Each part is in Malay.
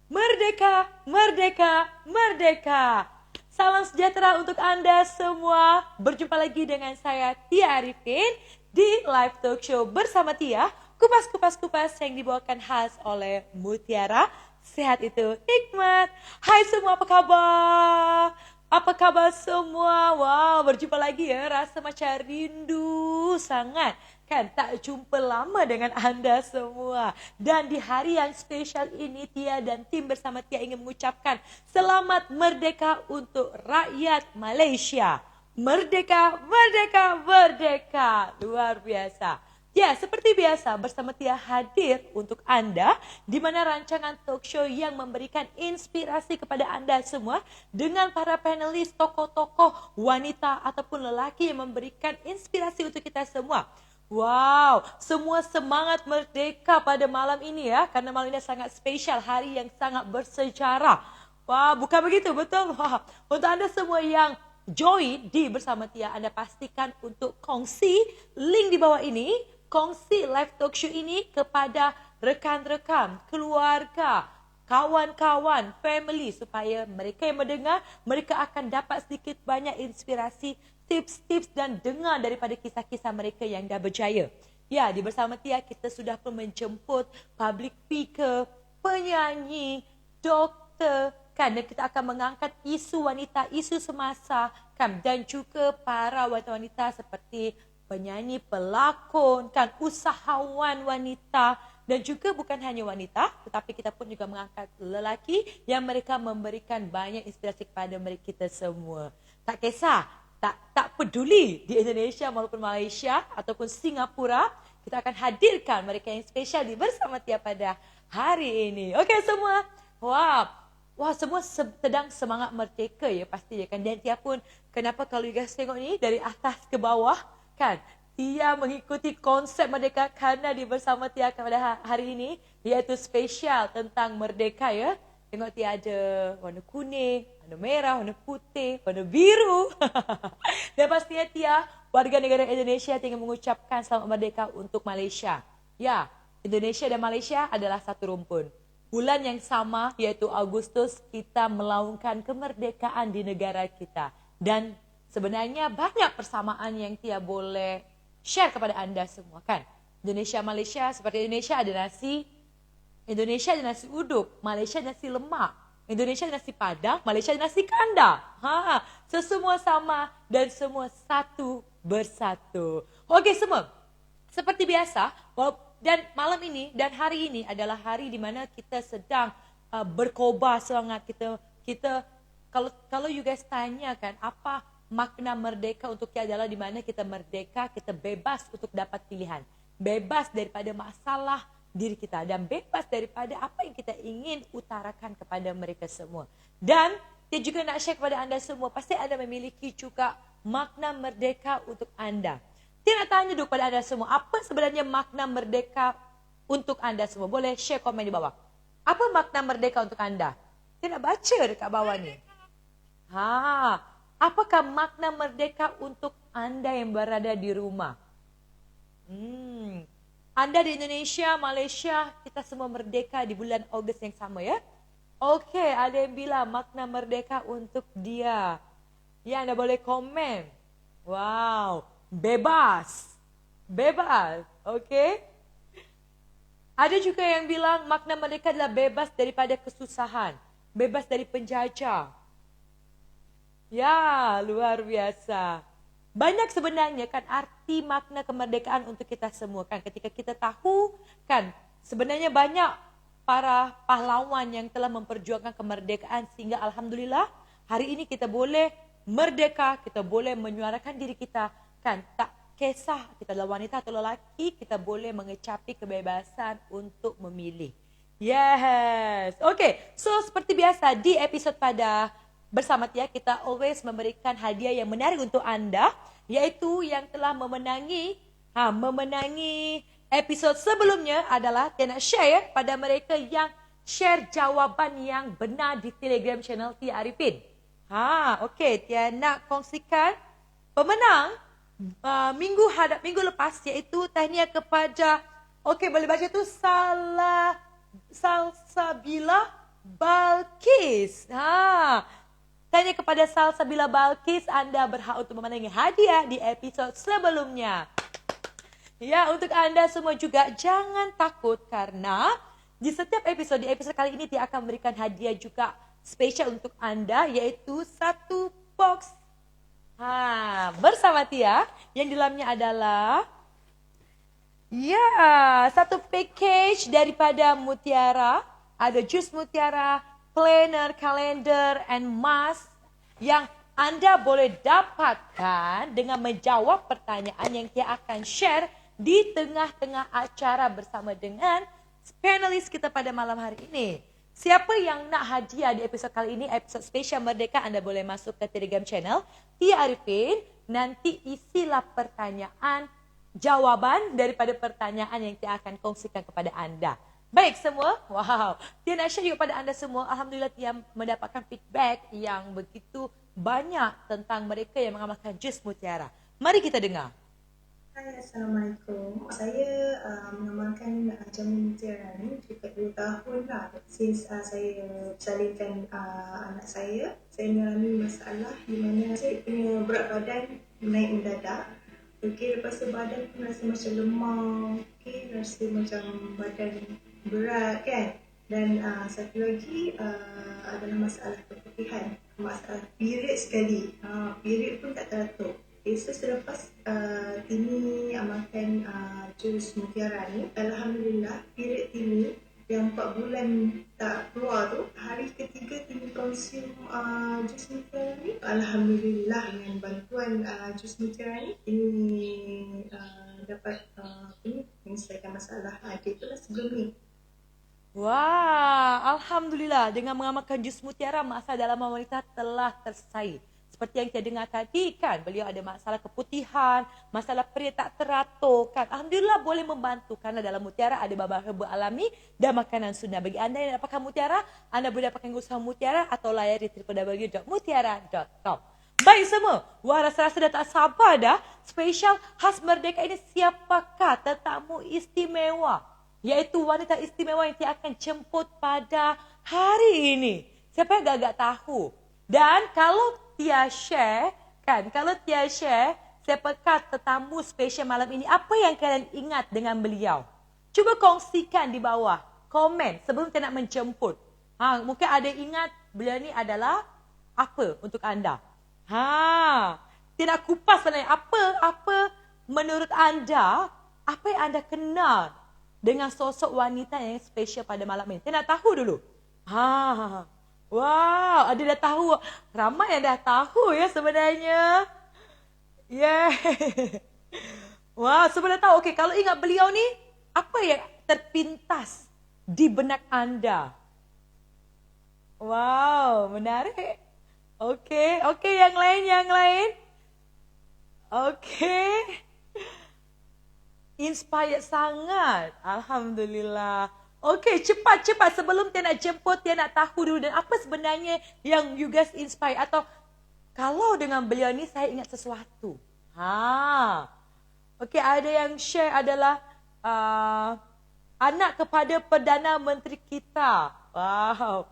Merdeka, merdeka, merdeka. Salam sejahtera untuk Anda semua. Berjumpa lagi dengan saya Tia Arifin di live talk show bersama Tia. Kupas yang dibawakan khas oleh Mutiara. Sehat itu hikmat. Hai semua, apa kabar? Apa kabar semua? Wow, berjumpa lagi ya. Rasa macam rindu sangat. Kan tak jumpa lama dengan anda semua. Dan di hari yang spesial ini Tia dan tim bersama Tia ingin mengucapkan selamat merdeka untuk rakyat Malaysia. Merdeka, merdeka, merdeka. Luar biasa. Ya, seperti biasa bersama Tia hadir untuk Anda di mana rancangan talk show yang memberikan inspirasi kepada Anda semua dengan para panelis, tokoh-tokoh wanita ataupun lelaki yang memberikan inspirasi untuk kita semua. Wow, semua semangat merdeka pada malam ini ya, karena malam ini sangat spesial, hari yang sangat bersejarah. Wah, bukan begitu, betul? Wah, untuk Anda semua yang join di bersama Tia, Anda pastikan untuk kongsi link di bawah ini, kongsi live talk show ini kepada rekan-rekan, keluarga, kawan-kawan, family supaya mereka yang mendengar, mereka akan dapat sedikit banyak inspirasi, tips-tips dan dengar daripada kisah-kisah mereka yang dah berjaya. Ya, di bersama Tia kita sudah pun menjemput public speaker, penyanyi, doktor, kan, dan kita akan mengangkat isu wanita, isu semasa, kan, dan juga para wanita-wanita seperti penyanyi, pelakon, kan, usahawan wanita, dan juga bukan hanya wanita, tetapi kita pun juga mengangkat lelaki yang mereka memberikan banyak inspirasi kepada mereka kita semua. Tak kisah, tak peduli di Indonesia maupun Malaysia ataupun Singapura, kita akan hadirkan mereka yang spesial di bersama Tia pada hari ini. Okey semua, wah semua sedang semangat merdeka ya pasti ya kan. Dan Tia pun, kenapa kalau you guys tengok ni dari atas ke bawah kan, Tia mengikuti konsep merdeka kerana di bersama Tia pada hari ini iaitu spesial tentang merdeka ya. Tengok Tia ada warna kuning, warna merah, warna putih, warna biru. Dan pastinya Tia, warga negara Indonesia ingin mengucapkan selamat merdeka untuk Malaysia. Ya, Indonesia dan Malaysia adalah satu rumpun. Bulan yang sama iaitu Agustus kita melaungkan kemerdekaan di negara kita. Dan sebenarnya banyak persamaan yang Tia boleh share kepada anda semua kan. Indonesia, Malaysia, seperti Indonesia ada nasi, Indonesia ada nasi uduk, Malaysia ada nasi lemak, Indonesia ada nasi padang, Malaysia ada nasi kandar. Semua sama dan semua satu bersatu. Okey semua, seperti biasa, dan malam ini dan hari ini adalah hari di mana kita sedang berkobar semangat kita kalau you guys tanya kan apa makna merdeka untuk kita adalah di mana kita merdeka, kita bebas untuk dapat pilihan, bebas daripada masalah diri kita dan bebas daripada apa yang kita ingin utarakan kepada mereka semua. Dan dia juga nak share kepada anda semua, pasti anda memiliki juga makna merdeka untuk anda. Dia nak tanya dulu kepada anda semua, apa sebenarnya makna merdeka untuk anda semua? Boleh share komen di bawah. Apa makna merdeka untuk anda? Dia nak baca dekat bawah ni. Apakah makna merdeka untuk anda yang berada di rumah? Anda di Indonesia, Malaysia, kita semua merdeka di bulan Ogos yang sama ya. Okey, ada yang bilang makna merdeka untuk dia. Ya, anda boleh komen. Wow, bebas. Bebas, okey. Ada juga yang bilang makna merdeka adalah bebas daripada kesusahan. Bebas dari penjajah. Ya, luar biasa. Banyak sebenarnya kan arti makna kemerdekaan untuk kita semua kan. Ketika kita tahu kan sebenarnya banyak para pahlawan yang telah memperjuangkan kemerdekaan sehingga alhamdulillah hari ini kita boleh merdeka, kita boleh menyuarakan diri kita kan. Tak kisah kita adalah wanita atau lelaki, kita boleh mengecapi kebebasan untuk memilih. Yes. Okay, so seperti biasa di episod pada bersama Tia, kita always memberikan hadiah yang menarik untuk anda, iaitu yang telah memenangi episod sebelumnya adalah Tia nak share ya, pada mereka yang share jawapan yang benar di Telegram channel Tia Arifin. Okey, Tia nak kongsikan pemenang minggu lepas, iaitu tahniah kepada, okey boleh baca tu, Salsabila Balkis. Tanya kepada Salsabila Balkis, Anda berhak untuk memenangi hadiah di episode sebelumnya. Ya, untuk Anda semua juga jangan takut karena di setiap episode, di episode kali ini Tia akan memberikan hadiah juga spesial untuk Anda, yaitu satu box bersama Tia yang di dalamnya adalah satu package daripada Mutiara. Ada jus Mutiara, planner, kalender, and mask yang Anda boleh dapatkan dengan menjawab pertanyaan yang Tia akan share di tengah-tengah acara bersama dengan panelis kita pada malam hari ini. Siapa yang nak hadiah di episod kali ini, episod spesial Merdeka, Anda boleh masuk ke Telegram channel Tia Arifin. Nanti isilah pertanyaan, jawaban daripada pertanyaan yang Tia akan kongsikan kepada Anda. Baik semua, Tia nak share juga pada Anda semua. Alhamdulillah Tia mendapatkan feedback yang begitu banyak tentang mereka yang mengamalkan jus Mutiara. Mari kita dengar. Hai, Assalamualaikum. Saya mengamalkan jamu Mutiara ni dekat 2 tahun lah. Since saya bersalinkan anak saya mengalami masalah di mana saya punya berat badan naik mendadak. Lepas tu badan pun rasa macam lemah, rasa macam badan berat kan. Dan satu lagi adalah masalah keputihan, masalah period sekali. Period pun tak teratur. So selepas Tini amalkan jus Mutiara ni, Alhamdulillah period Tini yang 4 bulan tak keluar tu, hari ketiga Tini konsum jus Mutiara ni, Alhamdulillah dengan bantuan jus Mutiara ni, Tini dapat menyelesaikan masalah dia tu lah sebelum ni. Wah, Alhamdulillah dengan mengamalkan jus Mutiara, masalah dalaman wanita telah tersai. Seperti yang kita dengar tadi kan, beliau ada masalah keputihan, masalah period tak teratur kan. Alhamdulillah boleh membantu kerana dalam Mutiara ada bahan herba alami dan makanan sunnah. Bagi anda yang dapatkan Mutiara, anda boleh dapatkan usaha Mutiara atau layari www.mutiara.com. Baik semua, rasa-rasa dah tak sabar dah. Spesial khas Merdeka ini, siapakah tetamu istimewa? Iaitu wanita istimewa yang Tia akan jemput pada hari ini. Siapa yang agak tahu? Dan kalau Tia share, siapakah tetamu spesial malam ini? Apa yang kalian ingat dengan beliau? Cuba kongsikan di bawah, komen sebelum Tia nak menjemput. Mungkin ada ingat beliau ni adalah apa untuk anda? Tia nak kupas sebenarnya apa menurut anda, apa yang anda kenal dengan sosok wanita yang spesial pada malam ini? Tia nak tahu dulu. Wow, ada dah tahu. Ramai yang dah tahu ya sebenarnya. Yeah. Wow, semua dah tahu. Okey, kalau ingat beliau ni, apa yang terpintas di benak anda? Wow, menarik. Okey, yang lain. Okey. Inspired sangat. Alhamdulillah. Okey, cepat sebelum Tia nak jemput, Tia nak tahu dulu dan apa sebenarnya yang you guys inspire, atau kalau dengan beliau ni saya ingat sesuatu. Okey, ada yang share adalah anak kepada Perdana Menteri kita. Wow.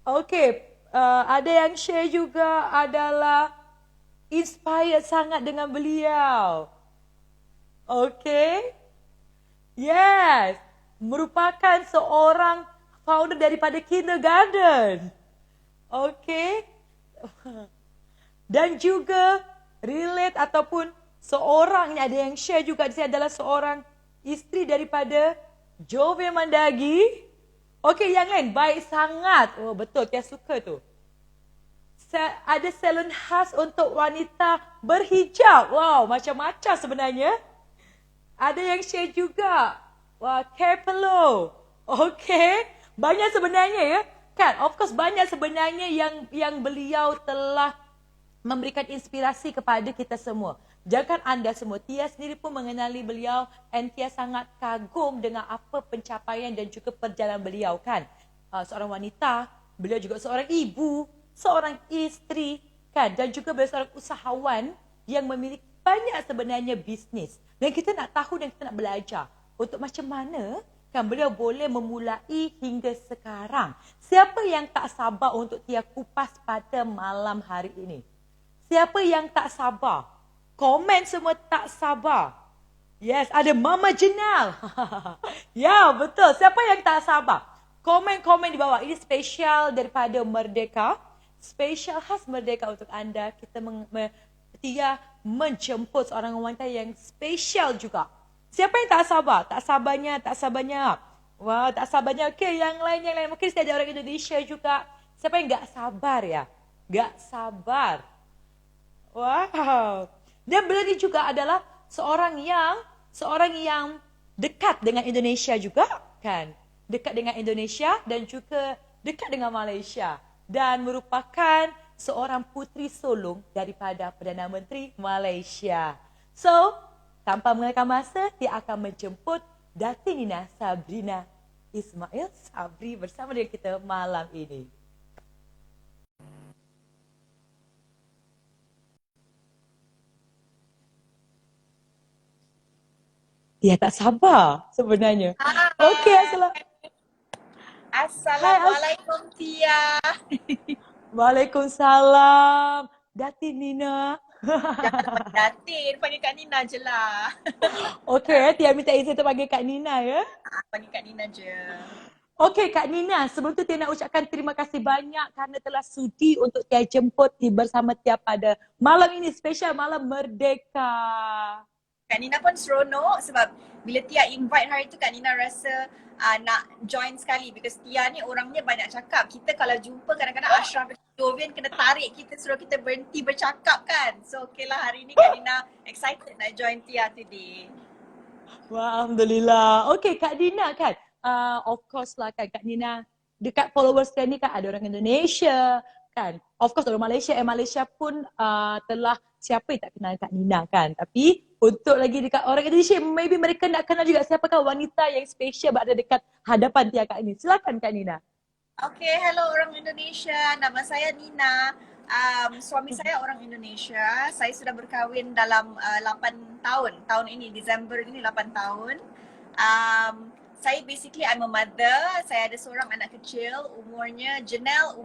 Okey, ada yang share juga adalah inspired sangat dengan beliau. Okey. Yes. Merupakan seorang founder daripada kindergarten. Okey. Dan juga relate ataupun seorang, ada yang share juga di sini adalah seorang isteri daripada Jovia Mandagi. Okey, yang lain baik sangat. Oh betul, Tia suka tu. Ada salon khas untuk wanita berhijab. Wow, macam-macam sebenarnya. Ada yang share juga. Wah, Carpelo. Okey. Banyak sebenarnya ya. Kan, of course banyak sebenarnya yang beliau telah memberikan inspirasi kepada kita semua. Jangan anda semua, Tia sendiri pun mengenali beliau dan Tia sangat kagum dengan apa pencapaian dan juga perjalanan beliau kan. Seorang wanita, beliau juga seorang ibu, seorang isteri kan, dan juga beliau seorang usahawan yang memiliki banyak sebenarnya bisnes. Dan kita nak tahu dan kita nak belajar untuk macam mana kan beliau boleh memulai hingga sekarang. Siapa yang tak sabar untuk Tia kupas pada malam hari ini? Siapa yang tak sabar? Komen semua tak sabar. Yes, ada Mama Jenal. Ya, betul. Siapa yang tak sabar? Komen-komen di bawah. Ini spesial daripada Merdeka. Spesial khas Merdeka untuk anda. Tia menjemput seorang wanita yang spesial juga. Siapa yang tak sabar? Tak sabarnya. Wah, tak sabarnya. Okey, yang lain. Mungkin saya ada orang Indonesia juga. Siapa yang tak sabar ya? Tak sabar. Wow. Dan beliau ni juga adalah seorang yang dekat dengan Indonesia juga kan. Dekat dengan Indonesia dan juga dekat dengan Malaysia. Dan merupakan seorang puteri sulung daripada Perdana Menteri Malaysia. So, tanpa mengekalkan masa, dia akan menjemput Datin Nina Sabrina Ismail Sabri bersama dengan kita malam ini. Dia tak sabar sebenarnya. Okey, Assalamualaikum Tia. Waalaikumsalam. Datin Nina. Jangan Datin, panggil Kak Nina je lah. Okey, Tia minta izin untuk panggil Kak Nina ya. Panggil Kak Nina je. Okey Kak Nina, sebelum tu Tia nak ucapkan terima kasih banyak kerana telah sudi untuk Tia jemput bersama Tia pada malam ini, spesial malam Merdeka. Kak Nina pun seronok sebab bila Tia invite hari tu Kak Nina rasa nak join sekali because Tia ni orangnya banyak cakap. Kita kalau jumpa kadang-kadang Ashraf dan Jovian kena tarik kita, suruh kita berhenti bercakap kan. So okay lah, hari ni Kak Nina excited nak join Tia today. Wah, Alhamdulillah. Okay Kak Nina kan, of course lah kan Kak Nina, dekat followers Tia ni kan ada orang Indonesia kan. Of course orang Malaysia, Malaysia pun telah, siapa yang tak kenal Kak Nina kan. Tapi untuk lagi dekat orang Indonesia, maybe mereka nak kenal juga siapakah wanita yang spesial berada dekat hadapan Tia Kak ini. Silakan Kak Nina. Okay, hello orang Indonesia. Nama saya Nina. Suami saya orang Indonesia. Saya sudah berkahwin dalam 8 tahun. Tahun ini, Disember ini 8 tahun. Saya basically I'm a mother. Saya ada seorang anak kecil. Umurnya Janelle,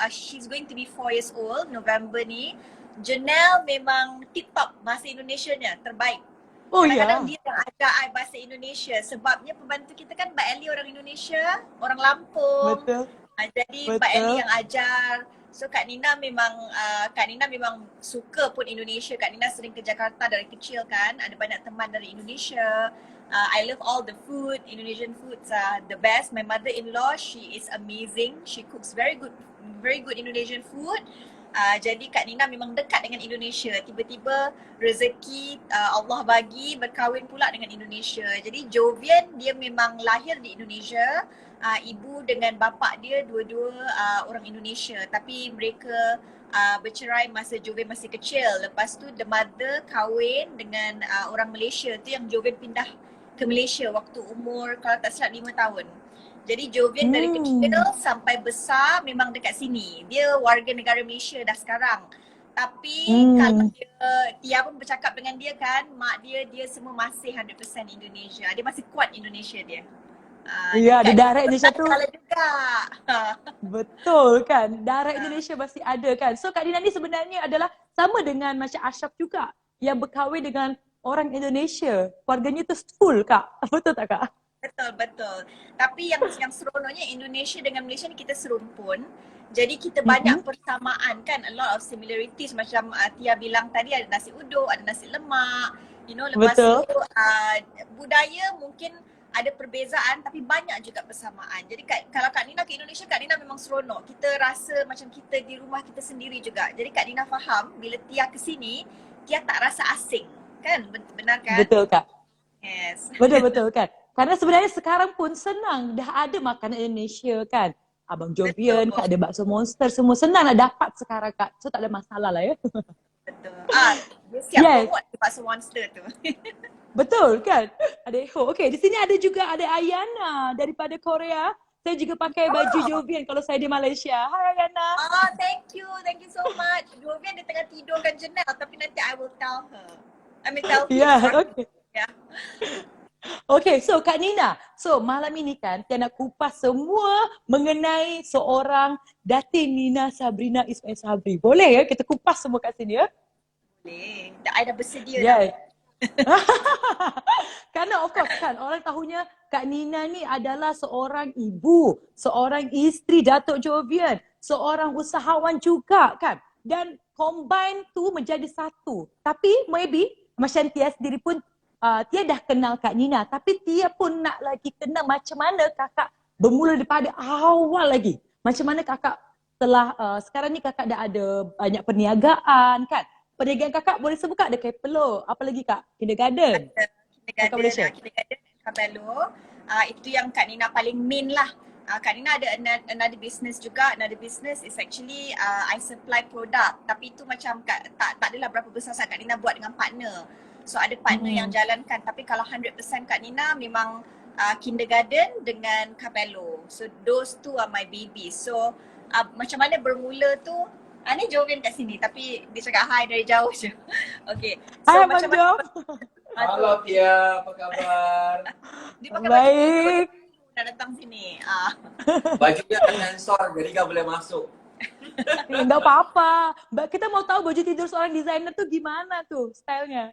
she's going to be 4 years old November ni. Janelle memang tip-top bahasa Indonesianya, terbaik. Oh Kadang-kadang ya. dia yang ajar I bahasa Indonesia sebabnya pembantu kita kan Mbak Ellie orang Indonesia, orang Lampung. Betul. Jadi Betul. Mbak Ellie yang ajar. So Kak Nina memang suka pun Indonesia. Kak Nina sering ke Jakarta dari kecil kan. Ada banyak teman dari Indonesia. I love all the food. Indonesian foods are the best. My mother-in-law, she is amazing. She cooks very good Indonesian food. Jadi Kak Nina memang dekat dengan Indonesia. Tiba-tiba rezeki Allah bagi berkahwin pula dengan Indonesia. Jadi Jovian dia memang lahir di Indonesia. Ibu dengan bapa dia dua-dua orang Indonesia. Tapi mereka bercerai masa Jovian masih kecil. Lepas tu the mother kahwin dengan orang Malaysia. Tu yang Jovian pindah ke Malaysia waktu umur kalau tak silap 5 tahun. Jadi Jovian dari kecil sampai besar memang dekat sini. Dia warga negara Malaysia dah sekarang. Tapi kalau Tia pun bercakap dengan dia kan, mak dia semua masih 100% Indonesia. Dia masih kuat Indonesia dia. Ya, ada darah Indonesia tu. Juga. Betul kan, darah Indonesia masih ada kan. So Kak Nina ni sebenarnya adalah sama dengan macam Ashraf juga yang berkahwin dengan orang Indonesia. Keluarganya tu full Kak, betul tak Kak? Betul. Tapi yang seronoknya Indonesia dengan Malaysia ni kita serumpun. Jadi kita banyak persamaan kan, a lot of similarities macam Tia bilang tadi ada nasi uduk, ada nasi lemak. Lepas tu budaya mungkin ada perbezaan tapi banyak juga persamaan. Jadi kalau Kak Nina ke Indonesia, Kak Nina memang seronok. Kita rasa macam kita di rumah kita sendiri juga. Jadi Kak Nina faham bila Tia ke sini, Tia tak rasa asing. Kan? Benar kan? Betul Kak. Yes. Betul kan. Karena sebenarnya sekarang pun senang dah ada makanan Indonesia kan. Abang Jovian, Kak ada bakso monster, semua senang nak dapat sekarang Kak. So tak ada masalah lah ya. Betul. Dia siap buat bakso monster tu. Betul kan? Ada Eho. Okay, di sini ada juga ada Ayana daripada Korea. Saya juga pakai baju Jovian kalau saya di Malaysia. Hai Ayana. Thank you so much. Jovian dia tengah tidurkan Janelle tapi nanti I will tell her. I mean tell him. Yeah, okay. Yeah. Okay, so Kak Nina, so malam ini kan kita nak kupas semua mengenai seorang Datin Nina Sabrina Ismail Sabri. Boleh ya kita kupas semua kat sini ya? Boleh. I dah bersedia dah. Yeah. Karena of course kan orang tahunya Kak Nina ni adalah seorang ibu, seorang isteri Datuk Jovian, seorang usahawan juga kan. Dan combine tu menjadi satu. Tapi maybe macam Tia sendiri pun Tia dah kenal Kak Nina, tapi Tia pun nak lagi kenal macam mana kakak bermula daripada awal lagi. Macam mana kakak telah sekarang ni kakak dah ada banyak perniagaan kan. Perniagaan kakak boleh sebut kak, ada Kapelo, apa lagi kak? Kindergarten. Kakak boleh share? Kindergarten Kabelo. Itu yang Kak Nina paling main lah. Kak Nina ada another business juga. Another business is actually I supply produk. Tapi itu macam tak adalah berapa besar sangat Kak Nina buat dengan partner. So ada partner yang jalankan. Tapi kalau 100% Kak Nina memang kindergarten dengan Kabelo. So those two are my babies. So macam mana bermula tu, ni Jovian kat sini tapi dia cakap hi dari jauh je. Okay. Hai macam Abang Jom. Halo Tia, apa kabar? Dia pakai Baik. baju nak datang sini. Bajunya sensor jadi gak boleh masuk. Enggak apa-apa. Kita mau tahu baju tidur seorang designer tuh gimana tuh stylenya.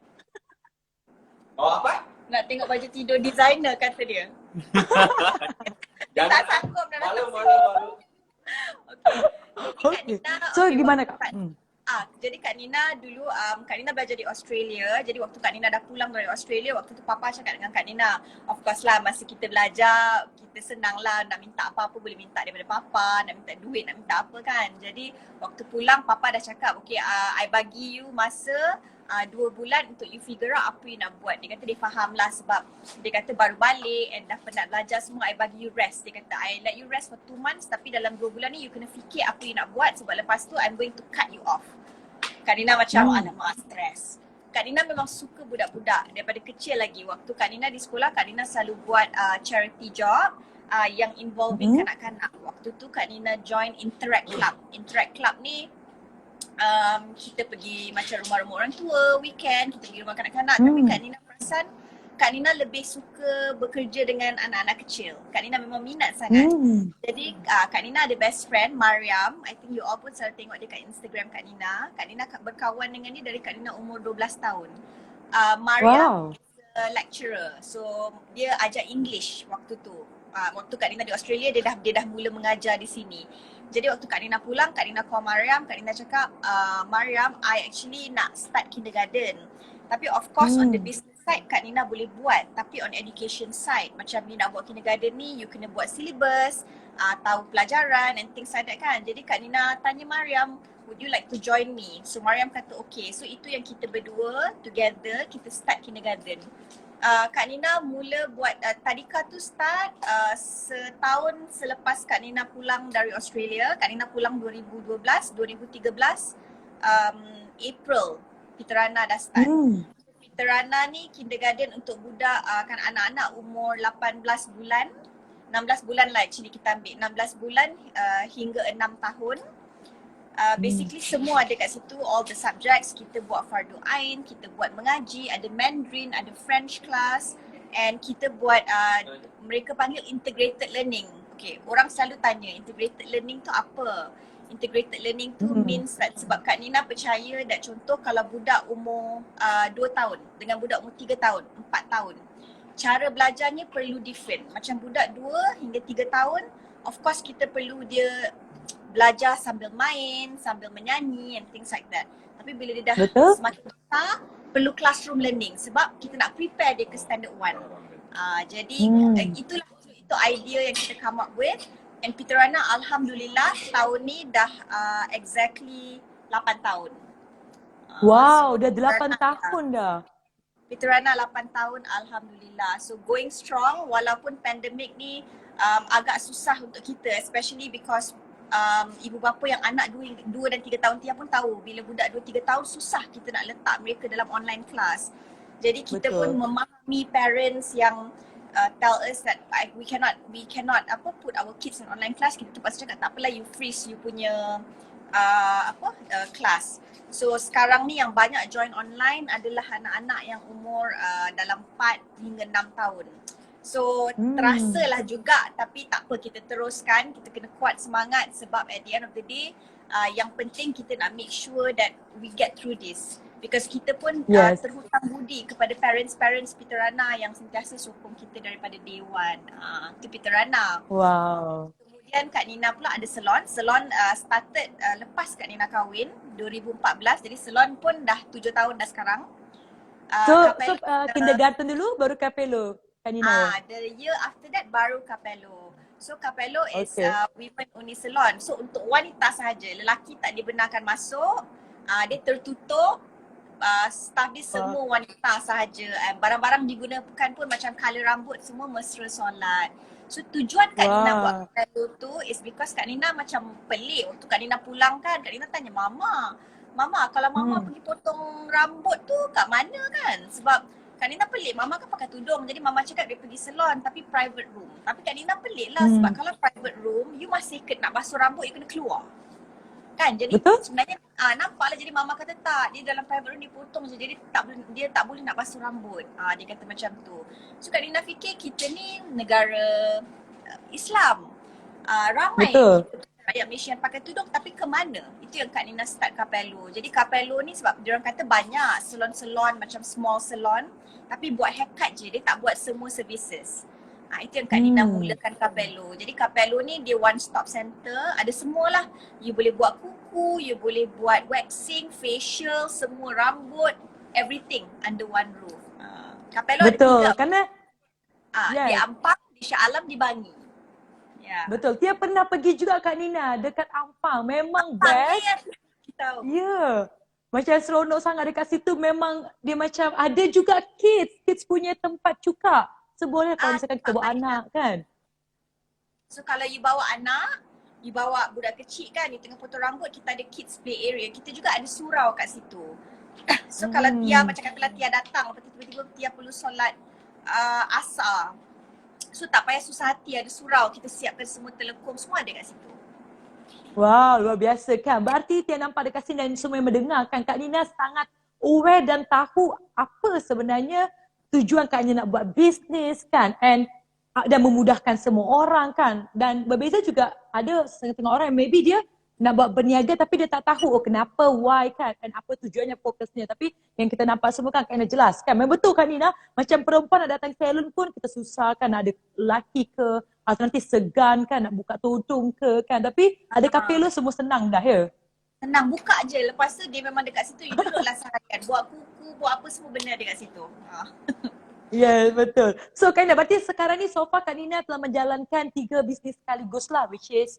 Oh apa? Nak tengok baju tidur designer kata dia. Jangan. Tak sanggup nak datang sini. Malu. Okay. So gimana kak? Jadi Kak Nina dulu, Kak Nina belajar di Australia. Jadi waktu Kak Nina dah pulang dari Australia, waktu tu Papa cakap dengan Kak Nina, of course lah masa kita belajar, kita senang lah nak minta apa-apa boleh minta daripada Papa, nak minta duit, nak minta apa kan. Jadi waktu pulang Papa dah cakap, okay I bagi you masa 2 bulan untuk you figure out apa you nak buat. Dia kata dia faham lah sebab dia kata baru balik and dah penat belajar semua, I bagi you rest. Dia kata I let you rest for 2 months tapi dalam 2 bulan ni you kena fikir apa you nak buat sebab lepas tu I'm going to cut you off. Kak Nina macam alamak stres. Kak Nina memang suka budak-budak daripada kecil lagi. Waktu Kak Nina di sekolah, Kak Nina selalu buat charity job yang involving kanak-kanak. Waktu tu Kak Nina join Interact Club. Interact Club ni kita pergi macam rumah-rumah orang tua, weekend, kita pergi rumah kanak-kanak. Tapi Kak Nina perasan Kak Nina lebih suka bekerja dengan anak-anak kecil. Kak Nina memang minat sangat. Jadi Kak Nina ada best friend, Mariam. I think you all pun selalu tengok dia kat Instagram Kak Nina. Kak Nina berkawan dengan dia dari Kak Nina umur 12 tahun. Mariam is a lecturer. So dia ajar English waktu tu. Waktu Kak Nina di Australia, dia dah mula mengajar di sini. Jadi waktu Kak Nina pulang, Kak Nina call Mariam. Kak Nina cakap, Mariam, I actually nak start kindergarten. Tapi of course on the business side Kak Nina boleh buat, tapi on education side macam ni nak buat kindergarten ni you kena buat syllabus, tahu pelajaran and things like that kan. Jadi Kak Nina tanya Mariam, would you like to join me? So Mariam kata okay. So itu yang kita berdua together kita start kindergarten. Kak Nina mula buat tadika tu start setahun selepas Kak Nina pulang dari Australia. Kak Nina pulang 2013 April Pitarana dah start. Pitarana ni kindergarten untuk budak kan anak-anak umur 18 bulan. 16 bulan lah actually kita ambil. 16 bulan hingga 6 tahun. Basically semua ada kat situ, all the subjects. Kita buat Fardu Ain, kita buat mengaji, ada Mandarin, ada French class and kita buat mereka panggil integrated learning. Okay, orang selalu tanya integrated learning tu apa? Integrated learning tu means that sebab Kak Nina percaya that contoh kalau budak umur 2 tahun dengan budak umur 3 tahun, 4 tahun, cara belajarnya perlu different. Macam budak 2 hingga 3 tahun, of course kita perlu dia belajar sambil main, sambil menyanyi and things like that. Tapi bila dia dah semakin besar, perlu classroom learning sebab kita nak prepare dia ke standard 1. Jadi itulah itu idea yang kita come up with. And Pitarana alhamdulillah tahun ni dah exactly 8 tahun. Wow, dah 8 tahun dah. Pitarana 8 tahun alhamdulillah. So going strong walaupun pandemik ni agak susah untuk kita, especially because ibu bapa yang anak 2 dan 3 tahun Tia pun tahu bila budak 2-3 tahun susah kita nak letak mereka dalam online class. Jadi kita pun memahami parents yang tell us that we cannot put our kids in online class. Kita terpaksa cakap tak apalah you freeze you punya kelas. So sekarang ni yang banyak join online adalah anak-anak yang umur dalam 4 hingga 6 tahun. So terasalah juga, tapi tak apa, kita teruskan, kita kena kuat semangat sebab at the end of the day yang penting kita nak make sure that we get through this. Because kita pun terhutang budi kepada parents-parents Peter Rana yang sentiasa sokong kita daripada day one. Itu Peter Rana. Wow. Kemudian Kak Nina pula ada salon. Salon started lepas Kak Nina kahwin 2014. Jadi salon pun dah 7 tahun dah sekarang. So kindergarten dulu baru Capello, Kak Nina. The year after that baru Capello. So Capello is women only salon. So untuk wanita sahaja, lelaki tak dibenarkan masuk. Dia tertutup. Staff dia semua wanita sahaja. Barang-barang digunakan pun macam color rambut semua mesra solat. So tujuan Kak Nina buat Capello tu is because Kak Nina macam pelik. Waktu Kak Nina pulang kan, Kak Nina tanya Mama, kalau Mama pergi potong rambut tu kat mana kan? Sebab Kak Nina pelik, Mama kan pakai tudung. Jadi Mama cakap dia pergi salon tapi private room. Tapi Kak Nina pelik lah sebab kalau private room, you masih nak basuh rambut, you kena keluar. Kan, jadi sebenarnya nampaklah, jadi Mama kata tak, dia dalam private room dia potong je, jadi dia tak boleh nak basuh rambut. Dia kata macam tu. So Kak Nina fikir kita ni negara Islam. Ramai rakyat Malaysia yang pakai tudung, tapi ke mana? Itu yang Kak Nina start Capello. Jadi Capello ni sebab diorang kata banyak salon-salon macam small salon, tapi buat haircut je, dia tak buat semua services. Itu yang Kak Nina mulakan Capello. Jadi Capello ni dia one stop center, ada semualah. You boleh buat kuku, you boleh buat waxing, facial, semua rambut, everything under one roof. Capello betul, ada 3. Karena di Ampang, di Shah Alam, di Bangi. Betul. Tia pernah pergi juga Kak Nina dekat Ampang. Memang best. Macam seronok sangat dekat situ. Memang dia macam ada juga kids punya tempat juga. Seboleh kalau misalkan kita bawa anak kan. So kalau you bawa anak, you bawa budak kecil kan, you tengah potong rambut, kita ada kids play area. Kita juga ada surau kat situ. So kalau Tia, macam katalah Tia datang, lepas tu tiba-tiba Tia perlu solat asar. So tak payah susah hati, ada surau, kita siapkan semua telekom, semua ada kat situ. Wow, luar biasa kan. Berarti Tia nampak dekat sini dan semua yang mendengar kan, Kak Nina sangat aware dan tahu apa sebenarnya tujuan Kak Nina nak buat bisnes kan, dan memudahkan semua orang kan. Dan berbeza juga ada setengah orang yang maybe dia nak buat berniaga tapi dia tak tahu kenapa, why kan, dan apa tujuannya, fokusnya. Tapi yang kita nampak semua kan Kak Nina jelas kan. Memang betul Kak Nina, macam perempuan nak datang salon pun kita susah kan, nak ada lelaki ke atau nanti segan kan nak buka tudung ke kan. Tapi ada Capello semua senang dah Senang, buka je. Lepas tu dia memang dekat situ, you duduklah seharian. Buat kuku, buat apa semua benda dekat situ. Yes, betul. So Kak Nina, berarti sekarang ni so far Kak Nina telah menjalankan 3 bisnes sekaligus lah, which is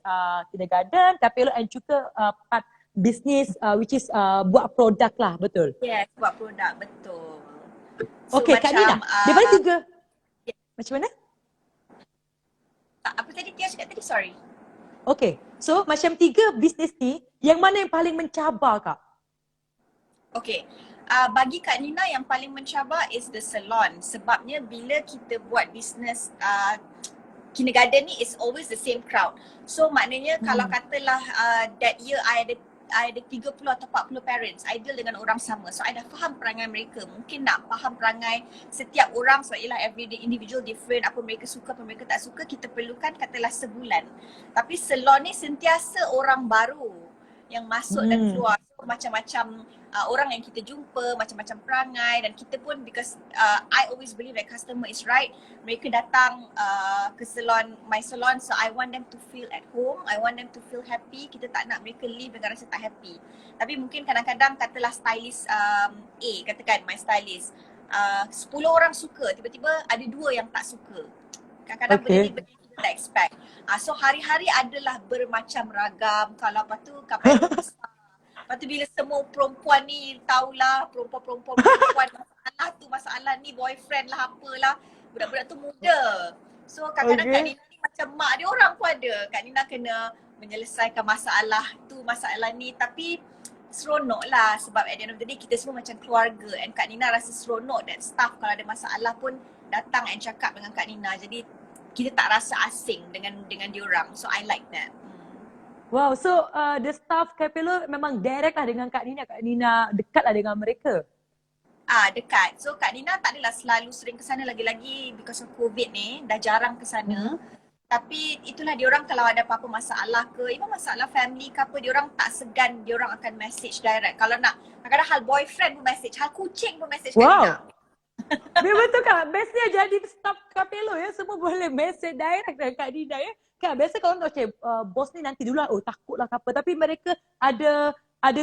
kindergarten, Capello and juga part bisnes which is buat produk lah, betul? Yes, buat produk, betul. So, okay Kak Nina, daripada 3, macam mana? Apa tadi Tia cakap tadi? Sorry. Okay, so macam 3 bisnes ni, yang mana yang paling mencabar Kak? Okay. Bagi Kak Nina yang paling mencabar is the salon. Sebabnya bila kita buat bisnes kindergarten ni is always the same crowd. So maknanya kalau katalah that year I ada 30 atau 40 parents, I deal dengan orang sama. So I dah faham perangai mereka. Mungkin nak faham perangai setiap orang sebab ialah everyday individual different. Apa mereka suka, apa mereka tak suka, kita perlukan katalah sebulan. Tapi salon ni sentiasa orang baru yang masuk dan keluar. So, macam-macam orang yang kita jumpa, macam-macam perangai, dan kita pun because I always believe that customer is right. Mereka datang ke salon, my salon, so I want them to feel at home, I want them to feel happy. Kita tak nak mereka leave dengan rasa tak happy. Tapi mungkin kadang-kadang katalah stylist A, katakan my stylist, 10 orang suka, tiba-tiba ada 2 yang tak suka. Kadang-kadang benda ni kita tak expect. So hari-hari adalah bermacam ragam. Kalau lepas tu Capello besar. Lepas tu bila semua perempuan ni tahulah, perempuan masalah ni boyfriend lah apalah. Budak-budak tu muda. So kadang-kadang Kak Nina ni macam mak dia orang pun ada. Kak Nina kena menyelesaikan masalah tu, masalah ni. Tapi seronok lah sebab at the end of the day kita semua macam keluarga. And Kak Nina rasa seronok dan staff kalau ada masalah pun datang and cakap dengan Kak Nina. Jadi kita tak rasa asing dengan diorang. So I like that. Wow, so the staff Capello memang direct lah dengan Kak Nina. Kak Nina dekat lah dengan mereka. Dekat. So Kak Nina tak adalah selalu sering ke sana, lagi-lagi because of COVID ni, dah jarang ke sana. Tapi itulah diorang kalau ada apa-apa masalah ke, even masalah family ke apa, diorang tak segan, diorang akan message direct. Kalau nak, kadang-kadang hal boyfriend pun message, hal kucing pun message Kak Nina. Wow. Betul Kak, bestnya jadi staff Capello ya, semua boleh message direct dengan Kak Nina ya. Kan biasa kalau okay, bos ni nanti dulu lah, takut lah ke apa, tapi mereka ada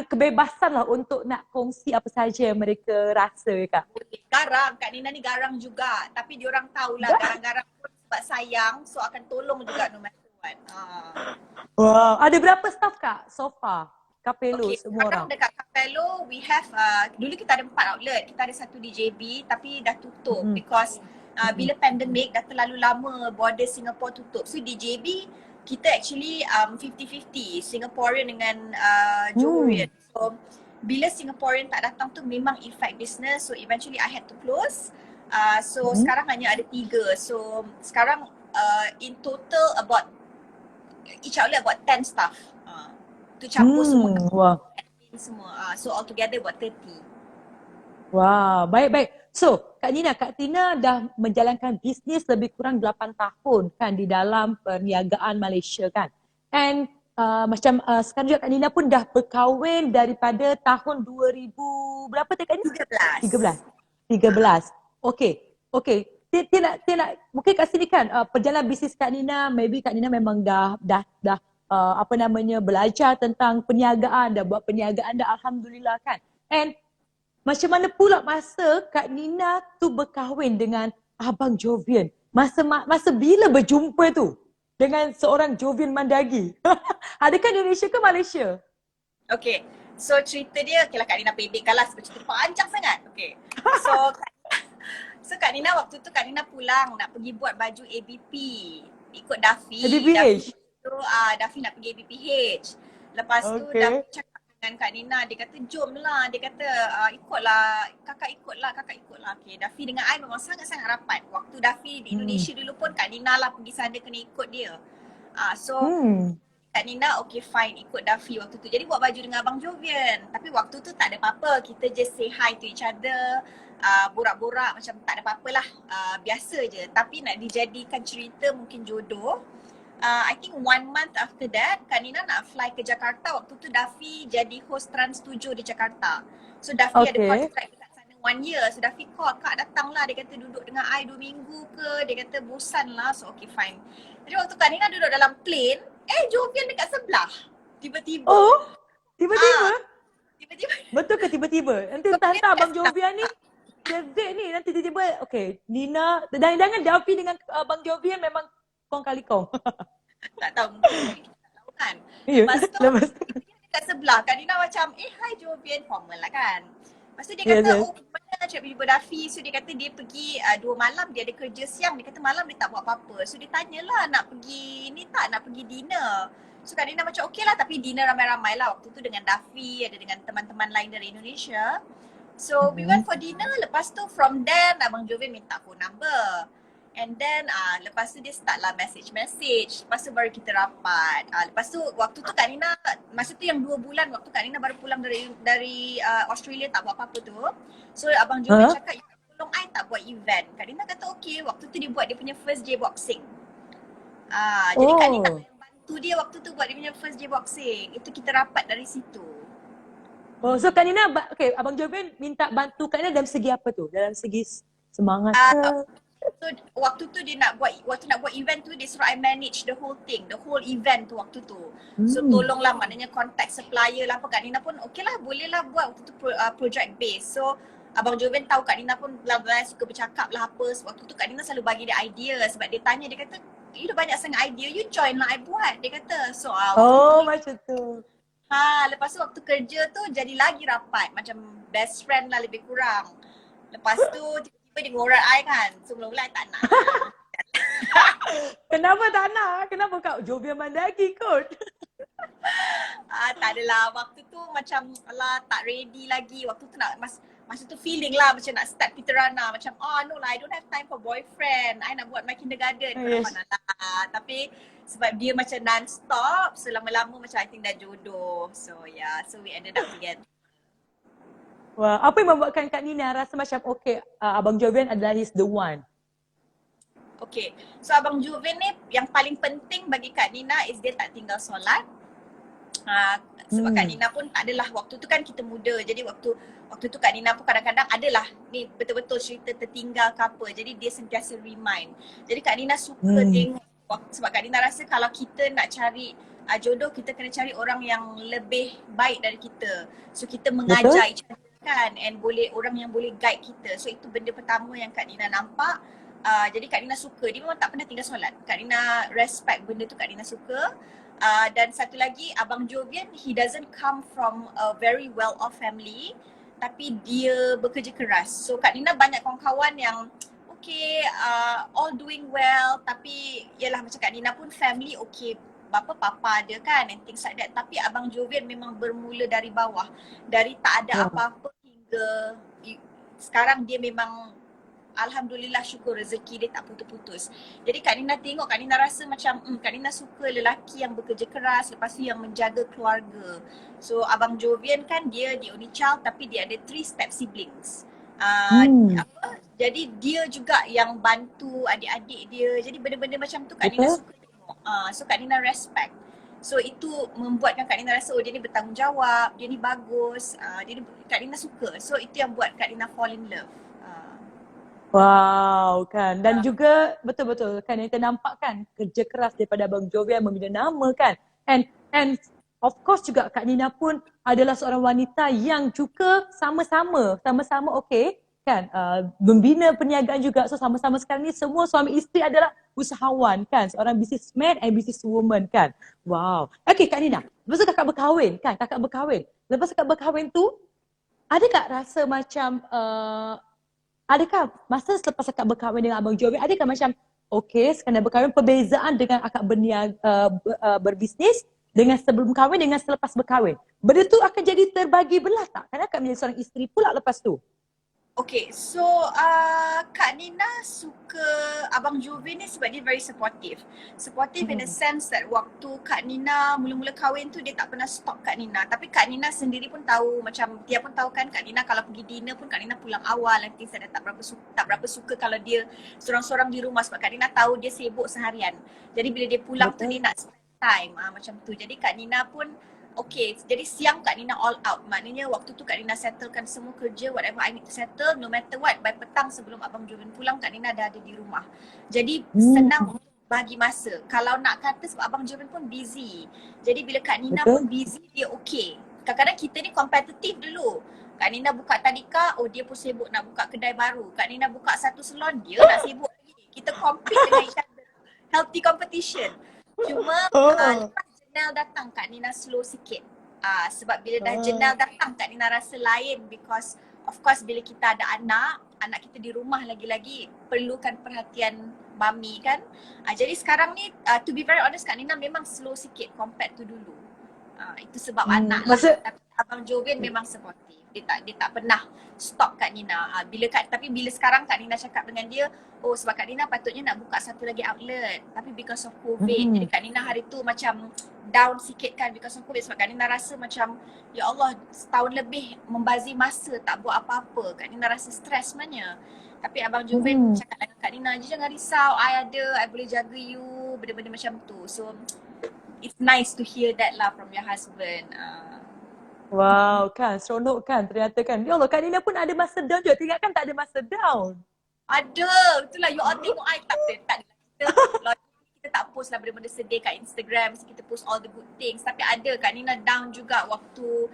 kebebasan lah untuk nak kongsi apa saja yang mereka rasa ya Kak. Garang, Kak Nina ni garang juga, tapi diorang tahulah garang-garang pun sebab sayang, so akan tolong juga no matter what. Wow, ada berapa staff Kak so far? Capello semua orang. Sekarang dekat Capello, we have, dulu kita ada 4 outlet. Kita ada satu di JB tapi dah tutup because bila pandemik dah terlalu lama border Singapore tutup. So di JB, kita actually 50-50 Singaporean dengan Johorian. So bila Singaporean tak datang tu memang affect business. So eventually I had to close. So sekarang hanya ada 3. So sekarang in total about each outlet about 10 staff. Tu campur semua. Wow. Semua. So altogether about 30. Wow, baik-baik. So, Kak Tina dah menjalankan bisnes lebih kurang 8 tahun kan di dalam perniagaan Malaysia kan. And macam sekarang juga Kak Nina pun dah berkahwin daripada tahun 2000 berapa Kak Nina? 13. Okey. Tina mungkin kat sini kan perjalanan bisnes Kak Nina, maybe Kak Nina memang dah belajar tentang perniagaan, dah buat perniagaan dah alhamdulillah kan. And macam mana pula masa Kak Nina tu berkahwin dengan Abang Jovian? Masa bila berjumpa tu dengan seorang Jovian Mandagi? Adakah Indonesia ke Malaysia? Okay, so cerita dia, okay lah Kak Nina pendekkan lah sebab cerita panjang sangat. Okay, so Kak Nina waktu tu Kak Nina pulang nak pergi buat baju ABP, ikut Daffy. ABPH? Daffy nak pergi ABPH. Lepas tu Daffy cakap dengan Kak Nina, dia kata jom lah, dia kata kakak ikutlah. Okay, Daffy dengan I memang sangat-sangat rapat. Waktu Daffy di Indonesia dulu pun Kak Nina lah pergi sana kena ikut dia. Kak Nina okay fine ikut Daffy waktu tu. Jadi buat baju dengan Abang Jovian. Tapi waktu tu tak ada apa-apa, kita just say hi to each other, borak-borak macam tak ada apa-apa lah, biasa je. Tapi nak dijadikan cerita mungkin jodoh. I think 1 month after that, Kak Nina nak fly ke Jakarta. Waktu tu Daffy jadi host Trans 7 di Jakarta. So Daffy ada contract dekat sana 1 year. So Daffy call, Kak datang lah. Dia kata duduk dengan I 2 minggu ke. Dia kata bosan lah. So okay fine. Jadi waktu Kak Nina duduk dalam plane, Jovian dekat sebelah. Tiba-tiba. Oh, tiba-tiba? Tiba-tiba. Betul ke tiba-tiba? Nanti entah Abang Jovian ni, Zek ni nanti tiba-tiba, okay, Nina, jangan Daffy dengan Abang Jovian memang kong kali kong. Tak tahu, mungkin kita tak tahu kan. Ya, Lepas tu, dia dekat sebelah. Kak Nina macam, hi Jovian, formal lah kan. Lepas tu dia kata, mana cakap jumpa Daffy. So dia kata dia pergi 2 malam, dia ada kerja siang. Dia kata malam dia tak buat apa-apa. So dia tanyalah nak pergi ni tak, nak pergi dinner. So Kak Nina macam okey lah, tapi dinner ramai-ramai lah. Waktu tu dengan Daffy, ada dengan teman-teman lain dari Indonesia. So we went for dinner. Lepas tu from then Abang Jovian minta phone number. And then lepas tu dia start lah message. Lepas tu baru kita rapat. Lepas tu waktu tu Kak Nina, masa tu yang 2 bulan waktu Kak Nina baru pulang dari Australia, tak buat apa-apa tu. So Abang Jovian cakap, tolong I tak buat event. Kak Nina kata okey. Waktu tu dia buat dia punya first day boxing. Jadi Kak Nina bantu dia waktu tu buat dia punya first day boxing. Itu kita rapat dari situ. Oh, so Kak Nina, okay, Abang Jovian minta bantu Kak Nina dalam segi apa tu? Dalam segi semangat ke? So waktu tu dia nak buat event tu, dia suruh I manage the whole thing, the whole event tu waktu tu. So tolonglah, maknanya contact supplier lah apa. Kak Nina pun okey lah, boleh lah buat waktu tu project base. So Abang Jovian tahu Kak Nina pun bla-bla suka bercakap lah apa. Waktu tu Kak Nina selalu bagi dia idea sebab dia tanya, dia kata you dah banyak sangat idea, you join lah I buat. Dia kata so macam tu. Lepas tu waktu kerja tu jadi lagi rapat, macam best friend lah lebih kurang. Lepas tu tiba-tiba dia ngorat I kan. So mula-mula I tak nak. Kenapa tak nak? Kenapa Kak Jovian Mandagi kot? Tak adalah, waktu tu macam tak ready lagi. Waktu tu nak masa tu feeling lah macam nak start Fitrana. Macam, no lah, I don't have time for boyfriend. I nak buat my kindergarten. Yes. Tapi sebab dia macam non-stop, so lama-lama macam I think dah jodoh. So yeah, so we ended up together. Wah, apa yang membuatkan Kak Nina rasa macam okay, Abang Jovian adalah he's the one? Okay, so Abang Jovian ni yang paling penting bagi Kak Nina is dia tak tinggal solat. Sebab Kak Nina pun tak adalah, waktu tu kan kita muda, jadi waktu tu Kak Nina pun kadang-kadang adalah ni betul-betul cerita tertinggal ke apa, jadi dia sentiasa remind. Jadi Kak Nina suka tengok, sebab Kak Nina rasa kalau kita nak cari jodoh, kita kena cari orang yang lebih baik dari kita. So kita mengajar each other kan, and orang yang boleh guide kita. So itu benda pertama yang Kak Nina nampak. Jadi Kak Nina suka, dia memang tak pernah tinggal solat. Kak Nina respect benda tu, Kak Nina suka. Dan satu lagi, Abang Jovian, he doesn't come from a very well off family, tapi dia bekerja keras. So Kak Nina banyak kawan-kawan yang okay, all doing well, tapi yalah macam Kak Nina pun family okay, bapa papa dia kan and things like that. Tapi Abang Jovian memang bermula dari bawah, dari tak ada apa-apa hingga sekarang dia memang alhamdulillah, syukur rezeki dia tak putus-putus. Jadi Kak Nina tengok, Kak Nina rasa macam Kak Nina suka lelaki yang bekerja keras, lepas tu yang menjaga keluarga. So Abang Jovian kan dia the only child, tapi dia ada 3 step siblings. Jadi dia juga yang bantu adik-adik dia. Jadi benda-benda macam tu Kak Nina suka tengok. So Kak Nina respect. So itu membuatkan Kak Nina rasa dia ni bertanggungjawab, dia ni bagus, Kak Nina suka. So itu yang buat Kak Nina fall in love. Wow kan, dan juga betul-betul kan kita nampak kan kerja keras daripada Abang Jovian membina nama kan, and of course juga Kak Nina pun adalah seorang wanita yang juga sama-sama okay kan, membina perniagaan juga. So sama-sama sekarang ni semua suami isteri adalah usahawan kan, seorang businessman and businesswoman kan. Wow. Okay Kak Nina, lepas tu kakak berkahwin, lepas kakak berkahwin tu ada tak rasa macam adakah masa selepas akak berkahwin dengan Abang Jovian, adakah macam okay sekadar berkahwin, perbezaan dengan akak berbisnes dengan sebelum kahwin dengan selepas berkahwin? Benda tu akan jadi terbagi belah tak? Kerana akak menjadi seorang isteri pula lepas tu. Okay, so Kak Nina suka Abang Jovian ni sebab dia very supportive. Supportive in the sense that waktu Kak Nina mula-mula kahwin tu dia tak pernah stop Kak Nina. Tapi Kak Nina sendiri pun tahu, macam dia pun tahu kan Kak Nina kalau pergi dinner pun Kak Nina pulang awal. Nanti saya tak berapa suka kalau dia sorang-sorang di rumah sebab Kak Nina tahu dia sibuk seharian. Jadi bila dia pulang tu dia nak spend time macam tu. Jadi Kak Nina pun okay, jadi siang Kak Nina all out. Maknanya waktu tu Kak Nina settlekan semua kerja, whatever I need to settle, no matter what, by petang sebelum Abang Jovian pulang, Kak Nina dah ada di rumah. Jadi senang untuk bagi masa. Kalau nak kata sebab Abang Jovian pun busy. Jadi bila Kak Nina pun busy, dia okay. Kadang-kadang kita ni kompetitif dulu. Kak Nina buka tadika, dia pun sibuk nak buka kedai baru. Kak Nina buka satu salon, dia nak sibuk lagi. Kita compete dengan each other. Healthy competition. Cuma lepas jenal datang Kak Nina slow sikit. Sebab bila dah jenal datang Kak Nina rasa lain, because of course bila kita ada anak kita di rumah lagi-lagi perlukan perhatian mami kan. Jadi sekarang ni to be very honest Kak Nina memang slow sikit compared to dulu. Itu sebab anak lah. Tapi Abang Jovian memang supportive. Dia tak pernah stop Kak Nina. Tapi bila sekarang Kak Nina cakap dengan dia, sebab Kak Nina patutnya nak buka satu lagi outlet, tapi because of COVID, jadi Kak Nina hari tu macam down sikit kan because of COVID. Sebab Kak Nina rasa macam, ya Allah, setahun lebih membazir masa tak buat apa-apa. Kak Nina rasa stres sebenarnya. Tapi Abang Jovian cakap dengan Kak Nina, jangan risau, I ada, I boleh jaga you, benda-benda macam tu. So it's nice to hear that lah from your husband. Wow kan, seronok kan ternyata kan. Ya Allah, Kak Nina pun ada masa down juga. Ingatkan tak ada masa down. Ada, itulah you all tengok I tak ada. Kita tak post lah benda-benda sedih kat Instagram, kita post all the good things. Tapi ada Kak Nina down juga waktu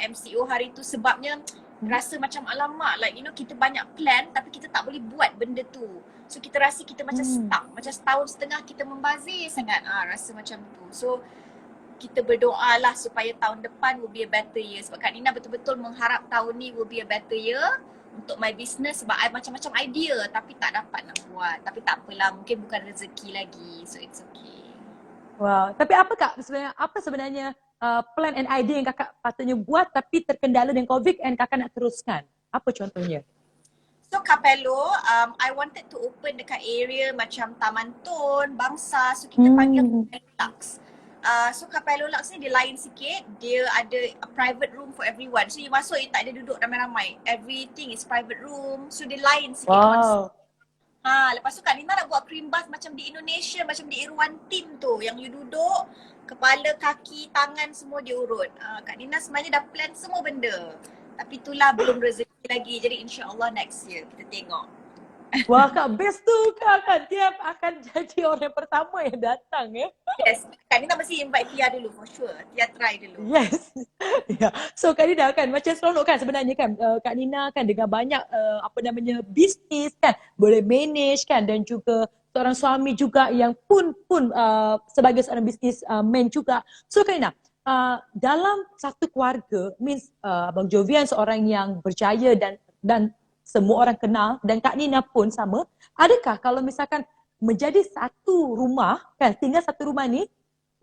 MCO hari tu sebabnya rasa macam alamak, like kita banyak plan tapi kita tak boleh buat benda tu. So kita rasa kita macam stuck, macam setahun setengah kita membazir sangat, rasa macam tu. So kita berdoa lah supaya tahun depan will be a better year. Sebab Kak Nina betul-betul mengharap tahun ni will be a better year untuk my business. Sebab I macam-macam idea tapi tak dapat nak buat. Tapi tak apalah, mungkin bukan rezeki lagi. So it's okay. Wow, tapi apa sebenarnya plan and idea yang kakak patutnya buat tapi terkendala dengan COVID and kakak nak teruskan? Apa contohnya? So Capello, I wanted to open dekat area macam Taman Tun, Bangsa. So kita panggil Lux. So Capello Lux ni dia lain sikit. Dia ada a private room for everyone. So you masuk, you tak ada duduk ramai-ramai. Everything is private room. So dia lain sikit konsep. Lepas tu Kak Nina nak buat cream bath macam di Indonesia, macam di Irwantin tu. Yang you duduk, kepala, kaki, tangan semua dia urut. Kak Nina sebenarnya dah plan semua benda. Tapi itulah belum rezeki lagi. Jadi insya-Allah next year kita tengok. Wah Kak, best tu Kak. Kak Tia akan jadi orang pertama yang datang ya. Yes, Kak Nina mesti invite Tia dulu for sure. Tia try dulu. Yes. Ya. So Kak Nina kan macam seronok kan sebenarnya kan. Kak Nina kan dengan banyak bisnis kan, boleh manage kan, dan juga seorang suami juga yang pun sebagai seorang bisnis man juga. So Kak Nina, dalam satu keluarga, means Abang Jovian seorang yang berjaya dan semua orang kenal, dan Kak Nina pun sama. Adakah kalau misalkan menjadi satu rumah kan, tinggal satu rumah ni,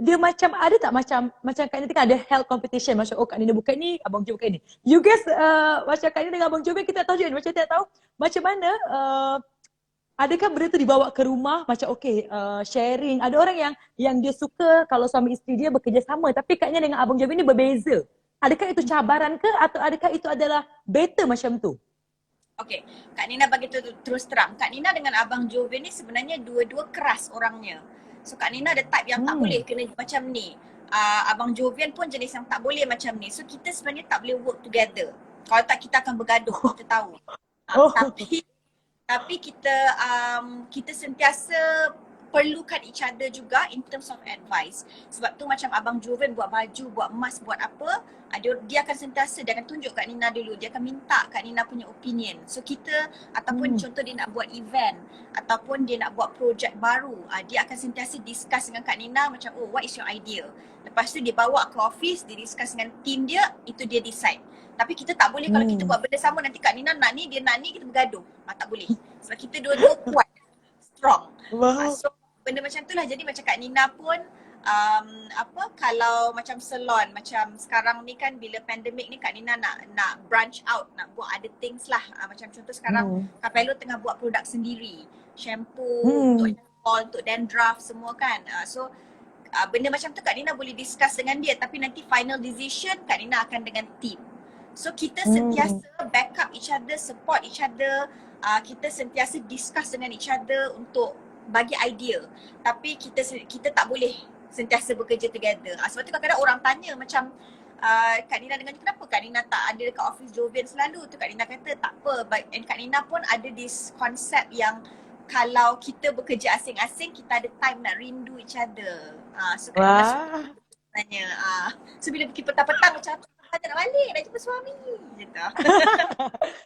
dia macam ada tak macam Kak Nina tengah ada health competition, macam Kak Nina buka ni, Abang Jo buka ni. You guys macam Kak Nina dengan Abang Jovian, kita tahu je macam kita tahu macam mana adakah benda tu dibawa ke rumah macam sharing. Ada orang yang dia suka kalau suami isteri dia bekerja sama, tapi Kak Nina dengan Abang Jovian ni berbeza. Adakah itu cabaran ke atau adakah itu adalah better macam tu? Okay, Kak Nina bagi terus terang. Kak Nina dengan Abang Jovian ni sebenarnya dua-dua keras orangnya. So Kak Nina ada type yang tak boleh kena macam ni. Abang Jovian pun jenis yang tak boleh macam ni. So kita sebenarnya tak boleh work together. Kalau tak kita akan bergaduh, kita tahu. Tapi kita sentiasa perlukan each other juga in terms of advice. Sebab tu macam Abang Jovian buat baju, buat emas, buat apa, dia akan sentiasa, dia akan tunjuk Kak Nina dulu. Dia akan minta Kak Nina punya opinion. So kita, ataupun contoh dia nak buat event, ataupun dia nak buat projek baru, dia akan sentiasa discuss dengan Kak Nina macam, oh what is your idea? Lepas tu dia bawa ke office, dia discuss dengan team dia, itu dia decide. Tapi kita tak boleh kalau kita buat benda sama, nanti Kak Nina nak ni, dia nak ni, kita bergaduh. Tak boleh. Sebab kita dua-dua kuat, strong. So benda macam tu lah. Jadi macam Kak Nina pun kalau macam salon, macam sekarang ni kan bila pandemik ni Kak Nina nak branch out, nak buat other things lah. Macam contoh sekarang Capello tengah buat produk sendiri, shampoo untuk dandruff semua kan. So benda macam tu Kak Nina boleh discuss dengan dia, tapi nanti final decision Kak Nina akan dengan team. So kita sentiasa backup each other, support each other. Kita sentiasa discuss dengan each other untuk bagi idea. Tapi kita tak boleh sentiasa bekerja together. Sebab tu kadang-kadang orang tanya macam Kak Nina dengan kenapa Kak Nina tak ada dekat office Jovian selalu tu. Kak Nina kata tak apa. And Kak Nina pun ada this concept yang kalau kita bekerja asing-asing, kita ada time nak rindu each other. So Kak Nina tanya. So bila pergi petang-petang macam nak balik, nak jumpa suami gitu.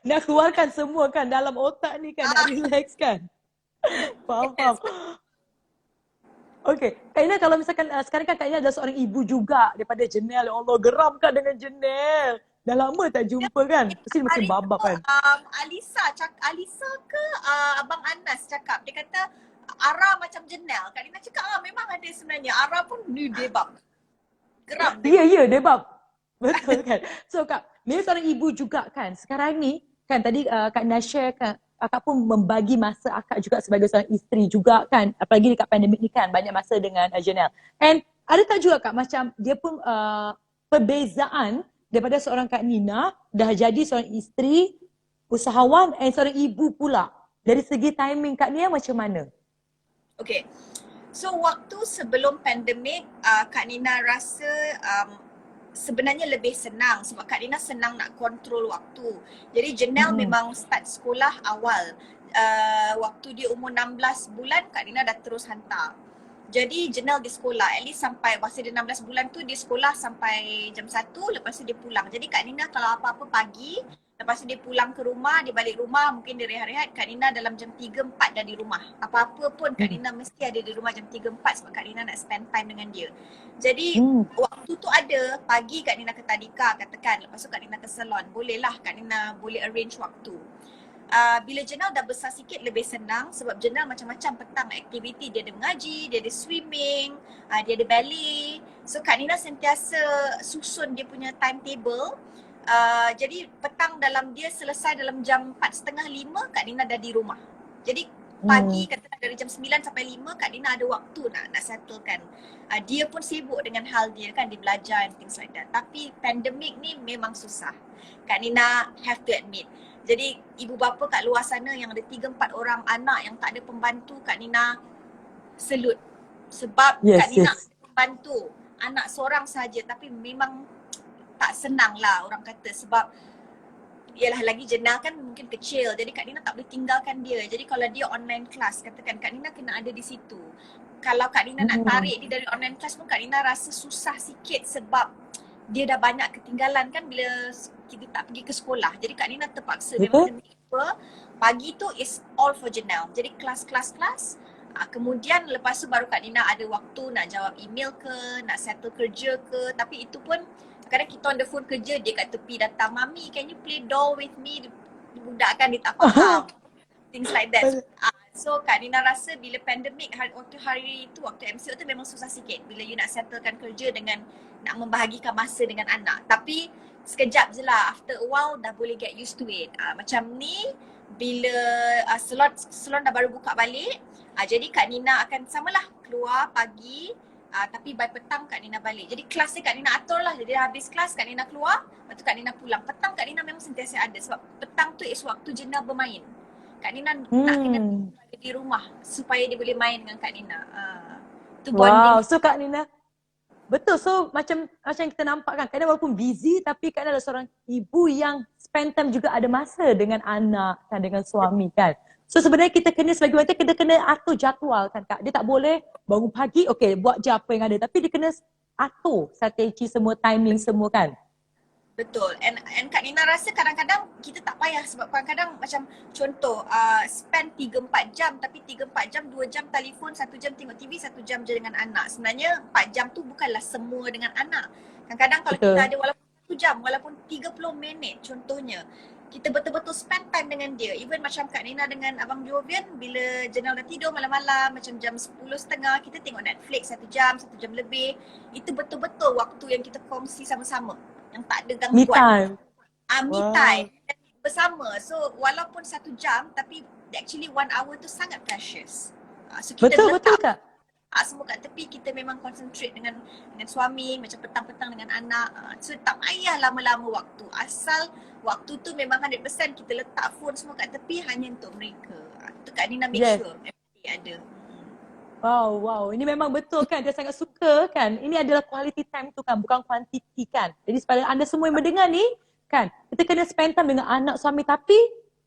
Nak keluarkan semua kan dalam otak ni kan, nak relax kan. Faham. Okay, Kak Nina kalau misalkan sekarang kan Kak Nina adalah seorang ibu juga daripada Jenel. Ya Allah, geram kan dengan Jenel. Dah lama tak jumpa kan? Mesti macam babak kan? Alisa ke Abang Anas cakap, dia kata Ara macam Jenel. Kak Nina cakap memang ada sebenarnya. Ara pun ni debab. Geram. Ya, debab. Betul kan? So Kak, Mia seorang ibu juga kan. Sekarang ni kan tadi Kak Nina share kan, Akak pun membagi masa Akak juga sebagai seorang isteri juga kan. Apalagi dekat pandemik ni kan, banyak masa dengan Janelle. And ada tak juga Kak macam dia pun perbezaan daripada seorang Kak Nina dah jadi seorang isteri, usahawan and seorang ibu pula. Dari segi timing Kak Nina macam mana? Okay. So waktu sebelum pandemik, Kak Nina rasa sebenarnya lebih senang sebab Kak Nina senang nak kontrol waktu. Jadi Janelle memang start sekolah awal. Waktu dia umur 16 bulan, Kak Nina dah terus hantar. Jadi Janelle di sekolah, at least sampai masa dia 16 bulan tu dia sekolah sampai jam 1, lepas tu dia pulang. Jadi Kak Nina kalau apa-apa pagi, lepas tu dia pulang ke rumah, dia balik rumah, mungkin dia rehat-rehat, Kak Nina dalam jam 3, 4 dah di rumah. Apa-apa pun Kak Nina mesti ada di rumah jam 3, 4 sebab Kak Nina nak spend time dengan dia. Jadi waktu tu ada, pagi Kak Nina ke tadika katakan, lepas tu Kak Nina ke salon. Bolehlah Kak Nina boleh arrange waktu. Bila Janelle dah besar sikit lebih senang sebab Janelle macam-macam petang aktiviti. Dia ada mengaji, dia ada swimming, dia ada ballet. So Kak Nina sentiasa susun dia punya timetable Jadi petang dia selesai dalam jam 4:30, Kak Nina dah di rumah. Jadi pagi katakan dari jam 9 sampai 5 Kak Nina ada waktu nak settlekan. Dia pun sibuk dengan hal dia kan, dia belajar and things like that. Tapi pandemik ni memang susah. Kak Nina have to admit. Jadi ibu bapa kat luar sana yang ada 3-4 orang anak yang tak ada pembantu, Kak Nina salute. Sebab Kak Nina ada pembantu, anak seorang saja, tapi memang tak senang lah orang kata, sebab ialah lagi jenah kan mungkin kecil, jadi Kak Nina tak boleh tinggalkan dia. Jadi kalau dia online class, katakan Kak Nina kena ada di situ. Kalau Kak Nina nak tarik dia dari online class pun Kak Nina rasa susah sikit, sebab dia dah banyak ketinggalan kan bila kita tak pergi ke sekolah. Jadi Kak Nina terpaksa memang kena jumpa. Pagi tu is all for jenah. Jadi kelas. Kemudian lepas tu baru Kak Nina ada waktu nak jawab email ke, nak settle kerja ke. Tapi itu pun kadang kita on the phone kerja, dia kat tepi datang, "Mami, can you play doll with me?" Budak kan dia tak faham. Things like that. So Kak Nina rasa bila pandemik hari itu, waktu MCO tu memang susah sikit bila you nak settlekan kerja dengan nak membahagikan masa dengan anak. Tapi sekejap je lah, after a while dah boleh get used to it. Macam ni bila salon dah baru buka balik, jadi Kak Nina akan samalah keluar pagi, tapi by petang Kak Nina balik. Jadi kelas ni Kak Nina atur lah. Jadi dah habis kelas Kak Nina keluar, lepas tu Kak Nina pulang. Petang Kak Nina memang sentiasa ada, sebab petang tu is waktu jenah bermain. Kak Nina nak kena ada di rumah supaya dia boleh main dengan Kak Nina. Tu bonding. Wow, so Kak Nina, betul. So macam kita nampak kan, Kak Nina walaupun busy tapi Kak Nina adalah seorang ibu yang spend time juga, ada masa dengan anak kan, dengan suami kan. So sebenarnya kita kena sebagai wanita kena atur jadual kan Kak. Dia tak boleh bangun pagi, okay buat je apa yang ada. Tapi dia kena atur strategi semua, timing semua kan. Betul. And Kak Nina rasa kadang-kadang kita tak payah, sebab kadang-kadang macam contoh spend 3-4 jam, tapi 3-4 jam 2 jam telefon, 1 jam tengok TV, 1 jam je dengan anak. Sebenarnya 4 jam tu bukanlah semua dengan anak. Kadang-kadang kalau kita ada walaupun 1 jam, walaupun 30 minit contohnya, kita betul-betul spend time dengan dia. Even macam Kak Nina dengan Abang Jovian, bila Jenal dah tidur malam-malam macam jam 10:30, kita tengok Netflix 1 jam, 1 jam lebih. Itu betul-betul waktu yang kita kongsi sama-sama, yang tak ada gangguan. Me time. Me time bersama. So walaupun 1 jam, tapi actually 1 hour tu sangat precious. So kita Betul Kak. semua kat tepi, kita memang concentrate dengan suami, macam petang-petang dengan anak. So tak payah lama-lama waktu. Asal waktu tu memang 100% kita letak phone semua kat tepi hanya untuk mereka. Itu Kak Nina make sure everyday ada. Wow. Ini memang betul kan, dia sangat suka kan. Ini adalah quality time tu kan, bukan quantity kan. Jadi supaya anda semua yang mendengar ni kan, kita kena spend time dengan anak, suami, tapi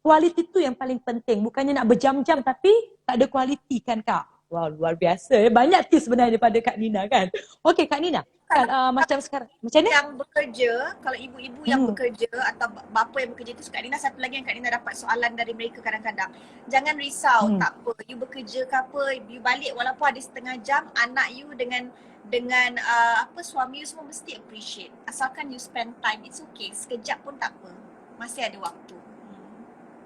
quality tu yang paling penting. Bukannya nak berjam-jam tapi tak ada quality kan Kak. Wow, luar biasa. Banyak tips sebenarnya daripada Kak Nina kan. Okey Kak Nina, kan macam sekarang, macam ni? Yang bekerja, kalau ibu-ibu yang bekerja atau bapa yang bekerja tu, Kak Nina satu lagi yang Kak Nina dapat soalan dari mereka kadang-kadang. Jangan risau, tak apa. You bekerja ke apa, you balik walaupun ada setengah jam, anak you dengan suami you semua mesti appreciate. Asalkan you spend time, it's okay. Sekejap pun tak apa. Masih ada waktu.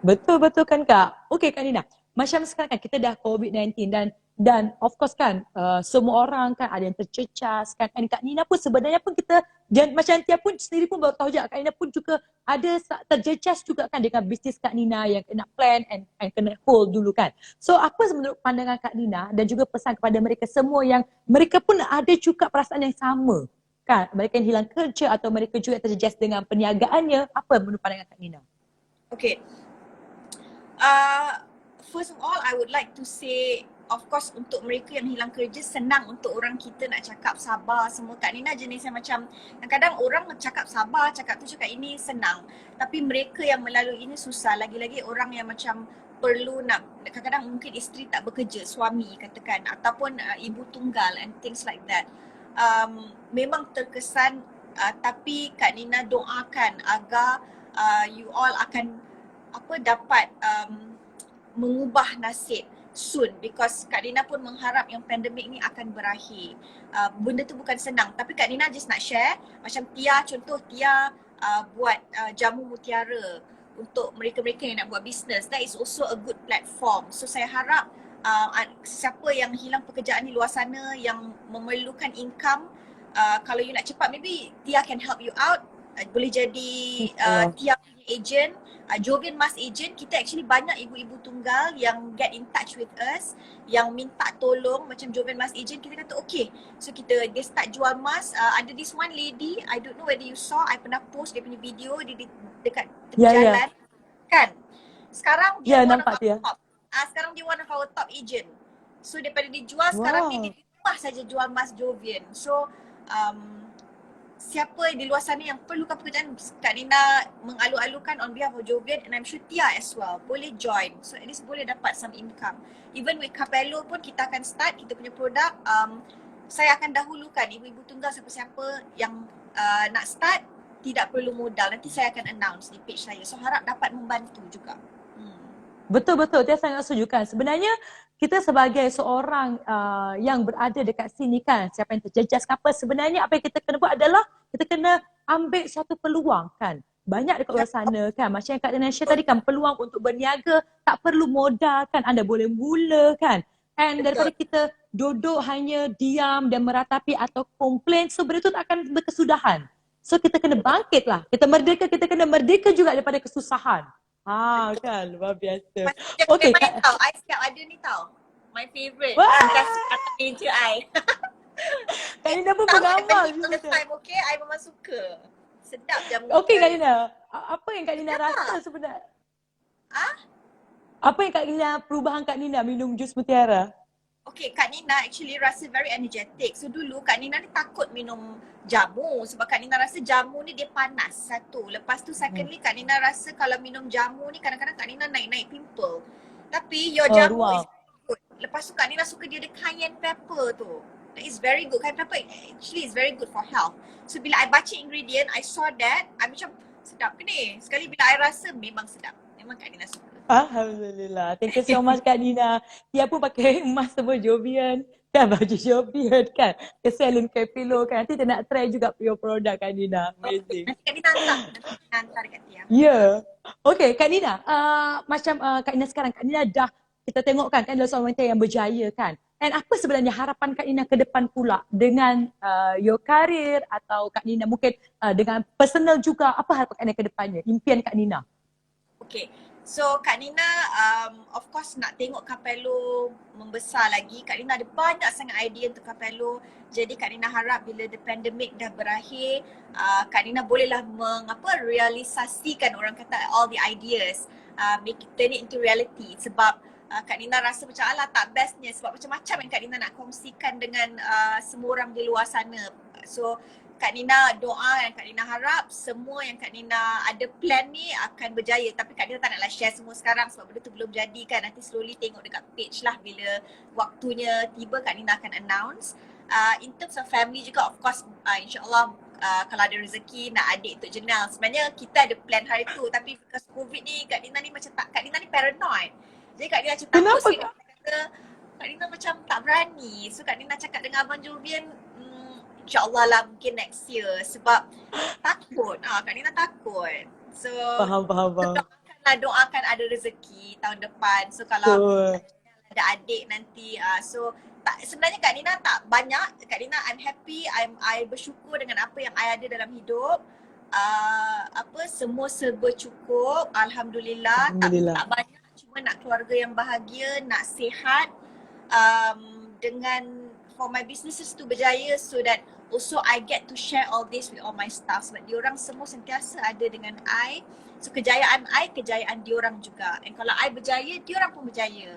Betul kan Kak. Okey Kak Nina, macam sekarang kan kita dah COVID-19 dan of course kan semua orang kan ada yang tercecas kan. Dan Kak Nina pun sebenarnya pun kita, dan macam Tia pun sendiri pun baru tahu je, Kak Nina pun juga ada terjejas juga kan dengan bisnes Kak Nina yang kena plan and kena hold dulu kan. So apa menurut pandangan Kak Nina dan juga pesan kepada mereka semua yang mereka pun ada juga perasaan yang sama kan, mereka yang hilang kerja atau mereka juga terjejas dengan perniagaannya, apa menurut pandangan Kak Nina? Okay. First of all, I would like to say, of course untuk mereka yang hilang kerja, senang untuk orang kita nak cakap sabar semua. Kak Nina jenis yang macam, kadang-kadang orang cakap sabar, cakap ini senang. Tapi mereka yang melalui ini susah. Lagi-lagi orang yang macam perlu nak, kadang-kadang mungkin isteri tak bekerja, suami katakan, ataupun ibu tunggal and things like that. Memang terkesan, tapi Kak Nina doakan agar you all akan dapat mengubah nasib soon, because Kak Nina pun mengharap yang pandemik ni akan berakhir. Benda tu bukan senang, tapi Kak Nina just nak share macam Tia, contoh Tia buat jamu mutiara untuk mereka-mereka yang nak buat bisnes. That is also a good platform. So saya harap siapa yang hilang pekerjaan di luar sana yang memerlukan income, kalau you nak cepat, maybe Tia can help you out. boleh jadi InsyaAllah. Tia punya agent, Jovian Mas agent. Kita actually banyak ibu-ibu tunggal yang get in touch with us, yang minta tolong macam Jovian Mas agent. Kita kata okay, so dia start jual mask. Ada this one lady, I don't know whether you saw, I pernah post dia punya video dekat tepi Ya, ya. jalan kan. Sekarang dia Ya, one of nampak our dia. top. Sekarang dia one of our top agent. So daripada dia jual, sekarang ni Wow. dia di rumah saja jual mask Jovian. So siapa di luar sana yang perlukan pekerjaan, Kak Nina mengalu-alukan on behalf of Jovian, and I'm sure Tia as well, boleh join. So at least boleh dapat some income. Even with Capello pun kita akan start kita punya produk. Saya akan dahulukan ibu-ibu tunggal siapa-siapa yang nak start, tidak perlu modal. Nanti saya akan announce di page saya. So harap dapat membantu juga. Betul-betul, dia sangat setujukan. Sebenarnya kita sebagai seorang yang berada dekat sini kan, siapa yang terjejas ke apa, sebenarnya apa yang kita kena buat adalah kita kena ambil suatu peluang kan. Banyak dekat luar sana kan, macam yang Kak Nina share tadi kan, peluang untuk berniaga, tak perlu modal kan, anda boleh mula kan. And daripada kita duduk hanya diam dan meratapi atau komplain, so benda tu tak akan berkesudahan. So kita kena bangkit lah, kita kena merdeka juga daripada kesusahan. Kan, luar biasa. Okay, Okey, main tau. I siap ada ni tau. My favourite. Wah! Kasih kata meja I. Kak Nina pun Tahu pengamal. all the time, okay? I memang suka. Sedap jamu. Okey Kak Nina, apa yang Kak Nina rasa sebenarnya? Apa yang Kak Nina, perubahan Kak Nina minum jus mutiara? Okay, Kak Nina actually rasa very energetic. So dulu Kak Nina ni takut minum jamu sebab Kak Nina rasa jamu ni dia panas, satu. Lepas tu secondly Kak Nina rasa kalau minum jamu ni kadang-kadang Kak Nina naik-naik pimple. Tapi your jamu is good. Lepas tu Kak Nina suka dia ada cayenne pepper tu. That is very good. Cayenne pepper actually is very good for health. So bila I baca ingredient, I saw that, I macam sedap ke ni? Sekali bila I rasa memang sedap. Memang Kak Nina suka. Alhamdulillah. Thank you so much Kak Nina. Dia pun pakai emas semua Jovian. Kan baju Jovian kan. Ke salon Capello kan. Nanti dia nak try juga your product Kak Nina. Amazing. Nanti Kak Nina hantar. Nanti Kak Nina hantar dekat Tia. Ya. Okay Kak Nina. Macam Kak Nina sekarang. Kak Nina dah kita tengok kan adalah seorang wanita yang berjaya kan. And apa sebenarnya harapan Kak Nina ke depan pula dengan your career atau Kak Nina mungkin dengan personal juga. Apa harapan Kak Nina ke depannya? Impian Kak Nina. Okay. So Kak Nina of course nak tengok Capello membesar lagi. Kak Nina ada banyak sangat idea untuk Capello. Jadi Kak Nina harap bila the pandemic dah berakhir, Kak Nina bolehlah realisasikan orang kata all the ideas, make it, turn it into reality. Sebab Kak Nina rasa macam alah tak bestnya sebab macam-macam yang Kak Nina nak kongsikan dengan semua orang di luar sana. So Kak Nina doa dan Kak Nina harap semua yang Kak Nina ada plan ni akan berjaya. Tapi Kak Nina tak naklah share semua sekarang sebab benda tu belum jadi kan. Nanti slowly tengok dekat page lah bila waktunya tiba Kak Nina akan announce. In terms of family juga of course insyaAllah kalau ada rezeki nak adik untuk jenal. Sebenarnya kita ada plan hari tu tapi because COVID ni Kak Nina ni macam tak, Kak Nina ni paranoid. Jadi Kak Nina macam takut sikit. Kak Nina macam tak berani. So Kak Nina cakap dengan Abang Jovian, InsyaAllah lah mungkin next year sebab takut. Kak Nina takut. So Faham. doakan ada rezeki tahun depan. So kalau ada adik nanti so sebenarnya Kak Nina tak banyak. Kak Nina I'm happy, I bersyukur dengan apa yang I ada dalam hidup. Semua serba cukup. Alhamdulillah. Tak banyak, cuma nak keluarga yang bahagia, nak sihat, dengan for my businesses tu berjaya so that also I get to share all this with all my staff sebab diorang semua sentiasa ada dengan I. So kejayaan I, kejayaan diorang juga. And kalau I berjaya, diorang pun berjaya.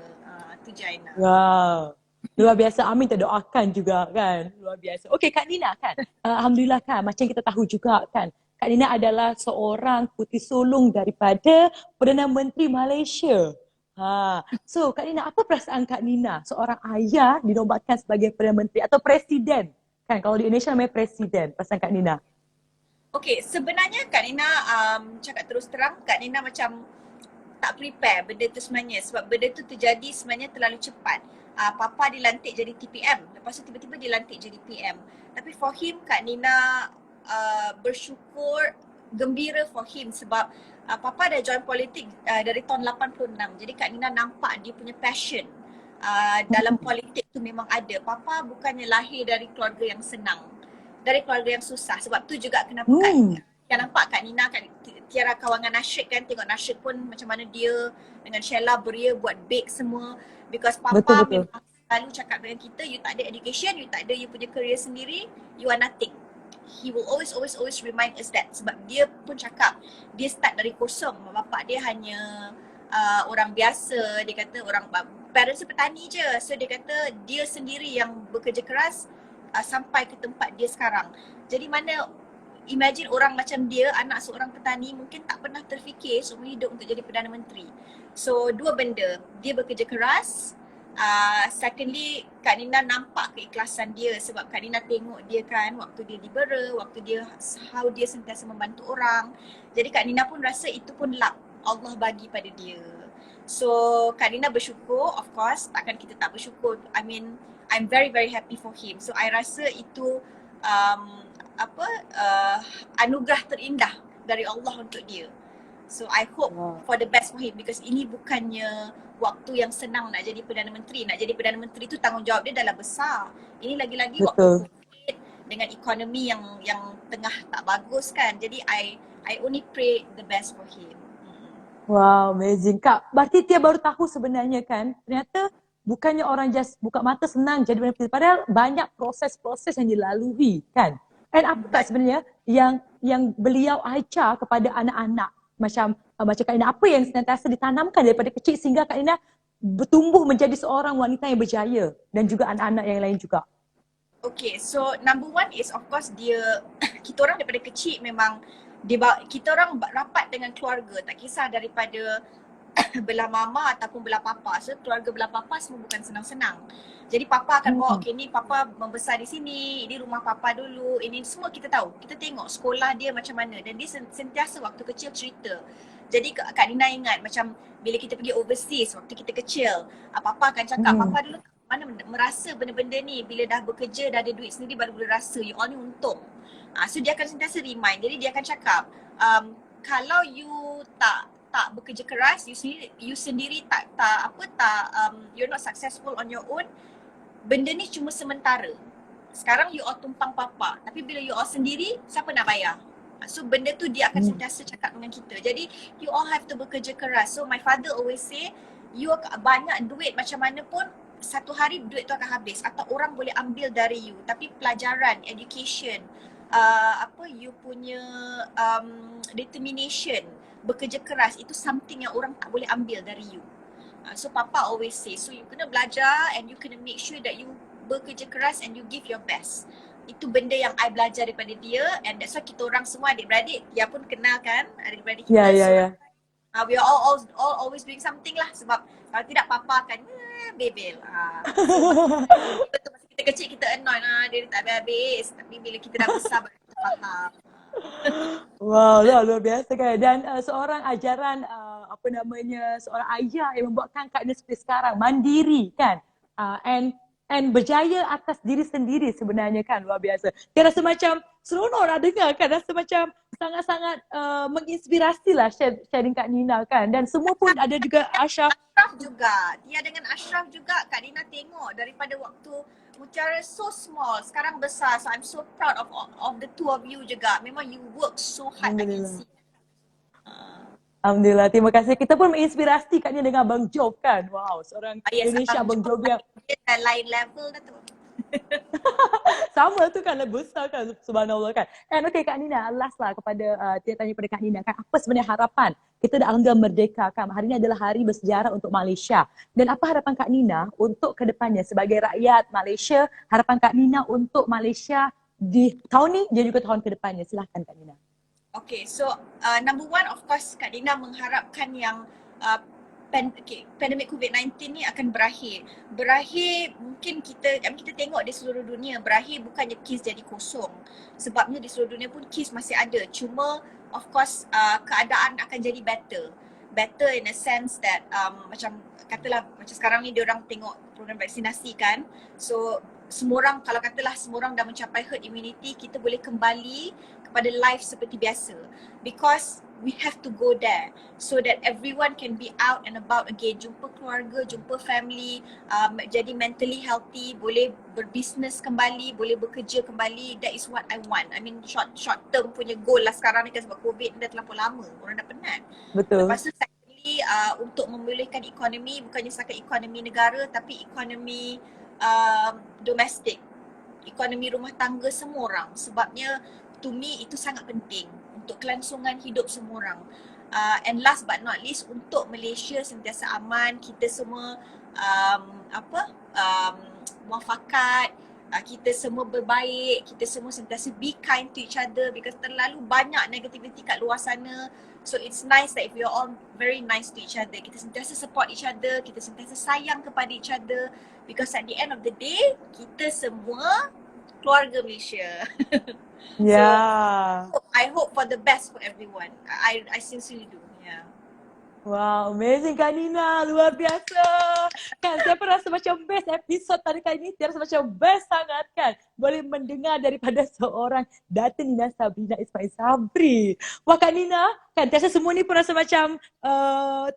Tu Jaina. Wow. Luar biasa. Amin terdoakan juga kan. Luar biasa. Okey Kak Nina kan. Alhamdulillah kan. Macam kita tahu juga kan. Kak Nina adalah seorang puteri sulung daripada Perdana Menteri Malaysia. So Kak Nina, apa perasaan Kak Nina seorang ayah dinobatkan sebagai Perdana Menteri atau Presiden? Kan kalau di Indonesia namanya Presiden. Perasaan Kak Nina? Okay, sebenarnya Kak Nina cakap terus terang, Kak Nina macam tak prepare benda tu sebenarnya sebab benda tu terjadi sebenarnya terlalu cepat. Papa dilantik jadi TPM, lepas tu tiba-tiba dilantik jadi PM. Tapi for him, Kak Nina bersyukur, gembira for him sebab Papa dah join politik dari tahun 86. Jadi Kak Nina nampak dia punya passion dalam politik tu memang ada. Papa bukannya lahir dari keluarga yang senang, dari keluarga yang susah. Sebab tu juga kenapa Kak Yang nampak Kak Nina, Kak Tiara kawan dengan Nasheed kan, tengok Nasheed pun macam mana dia dengan Sheila beria buat bake semua. Because Papa Betul. memang selalu cakap dengan kita, you tak ada education, you tak ada you punya career sendiri, you are nothing. He will always remind us that. Sebab dia pun cakap, dia start dari kosong. Bapak dia hanya orang biasa, dia kata parents dia petani je. So dia kata dia sendiri yang bekerja keras sampai ke tempat dia sekarang. Jadi mana imagine orang macam dia, anak seorang petani, mungkin tak pernah terfikir seumur hidup untuk jadi Perdana Menteri. So dua benda, dia bekerja keras. Secondly, Kak Nina nampak keikhlasan dia sebab Kak Nina tengok dia kan waktu dia dibera, waktu dia how dia sentiasa membantu orang. Jadi Kak Nina pun rasa itu pun luck Allah bagi pada dia. So Kak Nina bersyukur, of course, takkan kita tak bersyukur. I mean, I'm very happy for him. So I rasa itu anugerah terindah dari Allah untuk dia. So I hope for the best for him because ini bukannya waktu yang senang nak jadi Perdana Menteri. Nak jadi Perdana Menteri tu tanggungjawab dia dah besar. Ini lagi-lagi waktu COVID dengan ekonomi yang tengah tak bagus kan. Jadi I only pray the best for him. Wow, amazing. Kak, berarti Tia baru tahu sebenarnya kan, ternyata bukannya orang just buka mata senang jadi Perdana Menteri. Padahal banyak proses-proses yang dilalui kan. And apa Kak sebenarnya yang beliau ajar kepada anak-anak? Macam Kak Nina, apa yang senantiasa ditanamkan daripada kecil sehingga Kak Nina bertumbuh menjadi seorang wanita yang berjaya dan juga anak-anak yang lain juga? Okay, so number one is of course kita orang daripada kecil memang kita orang rapat dengan keluarga, tak kisah daripada belah mama ataupun belah papa. So keluarga belah papa semua bukan senang-senang. Jadi papa akan bawa, okay ni papa membesar di sini, ini rumah papa dulu, ini semua kita tahu. Kita tengok sekolah dia macam mana dan dia sentiasa waktu kecil cerita. Jadi Kak Nina ingat macam bila kita pergi overseas waktu kita kecil, papa akan cakap, papa dulu mana merasa benda-benda ni bila dah bekerja, dah ada duit sendiri baru boleh rasa you all ni untung. So dia akan sentiasa remind. Jadi dia akan cakap, kalau you tak bekerja keras, you sendiri you're not successful on your own, benda ni cuma sementara. Sekarang you all tumpang papa, tapi bila you all sendiri, siapa nak bayar? So benda tu dia akan sentiasa cakap dengan kita. Jadi you all have to bekerja keras. So my father always say, you banyak duit macam mana pun, satu hari duit tu akan habis atau orang boleh ambil dari you. Tapi pelajaran, education, you punya determination, bekerja keras, itu something yang orang tak boleh ambil dari you. So papa always say, so you kena belajar and you kena make sure that you bekerja keras and you give your best. Itu benda yang I belajar daripada dia and that's why kita orang semua adik-beradik, dia pun kenal kan adik-beradik kita. We are all always doing something lah sebab kalau tidak papa akan bebel. So, masa kita kecil kita annoy dia tak habis-habis, tapi bila kita dah besar baru kita faham. Wow, luar biasa kan. Dan seorang ajaran seorang ayah yang membuatkan Kak Nina seperti sekarang, mandiri kan. And berjaya atas diri sendiri sebenarnya kan, luar biasa. Dia rasa macam seronok nak dengar kan, rasa macam sangat-sangat menginspirasi lah sharing Kak Nina kan. Dan semua pun ada juga Ashraf juga. Dia dengan Ashraf juga Kak Nina tengok daripada waktu Mutiara so small, sekarang besar. So I'm so proud of the two of you juga. Memang you work so hard. Alhamdulillah, terima kasih. Kita pun menginspirasi Kak Nina dengan Abang Job kan. Wow, seorang Indonesia Abang Job yang dia lain level dah tu. sama tu kan, besar kan, subhanallah kan. And okay Kak Nina, last lah kepada Tia tanya kepada Kak Nina kan, apa sebenarnya harapan? Kita dah anggap merdeka kan, hari ini adalah hari bersejarah untuk Malaysia. Dan apa harapan Kak Nina untuk kedepannya sebagai rakyat Malaysia, harapan Kak Nina untuk Malaysia di tahun ni dan juga tahun kedepannya? Silahkan Kak Nina. Okay, so number one of course Kak Nina mengharapkan yang pandemik COVID-19 ni akan berakhir. Berakhir mungkin kita tengok di seluruh dunia, berakhir bukannya kes jadi kosong. Sebabnya di seluruh dunia pun kes masih ada. Cuma of course keadaan akan jadi better. Better in a sense that macam katalah macam sekarang ni diorang tengok program vaksinasi kan. So semua orang, kalau katalah semua orang dah mencapai herd immunity, kita boleh kembali kepada life seperti biasa. Because we have to go there so that everyone can be out and about again, jumpa keluarga, jumpa family, jadi mentally healthy, boleh berbisnes kembali, boleh bekerja kembali. That is what I want. I mean short term punya goal lah sekarang ni kan, sebab COVID dah terlampau lama, orang dah penat. Betul. Lepas tu secondly, untuk memulihkan ekonomi, bukannya setakat ekonomi negara tapi ekonomi domestik, ekonomi rumah tangga semua orang. Sebabnya to me itu sangat penting untuk kelangsungan hidup semua orang. And last but not least, untuk Malaysia sentiasa aman, kita semua muafakat, kita semua berbaik, kita semua sentiasa be kind to each other, because terlalu banyak negativity kat luar sana. So it's nice that if we are all very nice to each other, kita sentiasa support each other, kita sentiasa sayang kepada each other, because at the end of the day, kita semua keluarga Malaysia. Yeah. So I hope for the best for everyone. I sincerely do. Yeah. Wow, amazing Kak Nina, luar biasa. Kan saya pun rasa macam best episode tadi kali ini, saya rasa macam best sangat kan. Boleh mendengar daripada seorang Datin Nina Sabrina Ismail Sabri. Wah Kak Nina, kan saya rasa semua ni pun rasa macam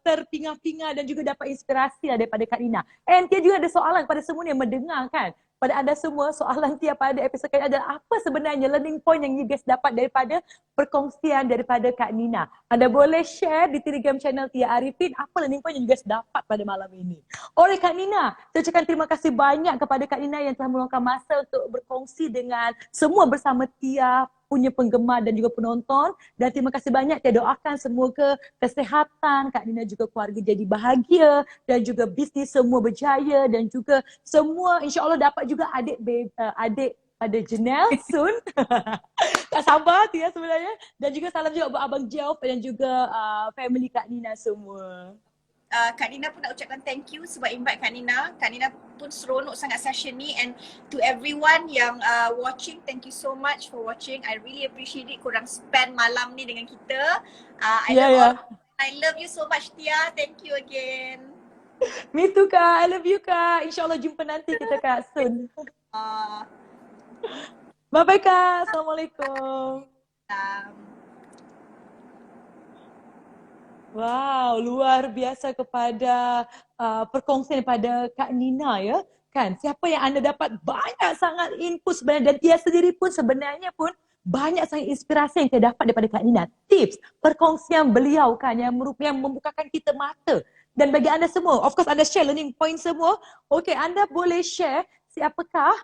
terpinga-pinga dan juga dapat inspirasi lah daripada Kak Nina. And dia juga ada soalan kepada semua yang mendengar kan. Pada anda semua, soalan Tia pada episod kali adalah apa sebenarnya learning point yang you guys dapat daripada perkongsian daripada Kak Nina. Anda boleh share di Telegram channel Tia Arifin apa learning point yang you guys dapat pada malam ini. Oleh Kak Nina, saya ucapkan terima kasih banyak kepada Kak Nina yang telah meluangkan masa untuk berkongsi dengan semua bersama Tia punya penggemar dan juga penonton. Dan terima kasih banyak, Tia doakan semoga kesihatan Kak Nina juga keluarga jadi bahagia dan juga bisnes semua berjaya dan juga semua insya-Allah dapat juga adik pada Janelle soon. Tak sabar Tia sebenarnya. Dan juga salam juga buat Abang Jeff dan juga family Kak Nina semua. Kak Nina pun nak ucapkan thank you sebab invite Kak Nina. Kak Nina pun seronok sangat session ni, and to everyone yang watching, thank you so much for watching. I really appreciate it korang spend malam ni dengan kita. I love you so much Tia. Thank you again. Me too Kak, I love you Kak. InsyaAllah jumpa nanti kita Kak soon. Bye bye Kak, Assalamualaikum. Wow, luar biasa kepada perkongsian daripada Kak Nina ya. Kan, siapa yang anda dapat banyak sangat input sebenarnya, dan Tia sendiri pun sebenarnya pun banyak sangat inspirasi yang kita dapat daripada Kak Nina. Tips, perkongsian beliau kan yang membukakan kita mata. Dan bagi anda semua, of course anda share learning point semua. Okay, anda boleh share siapakah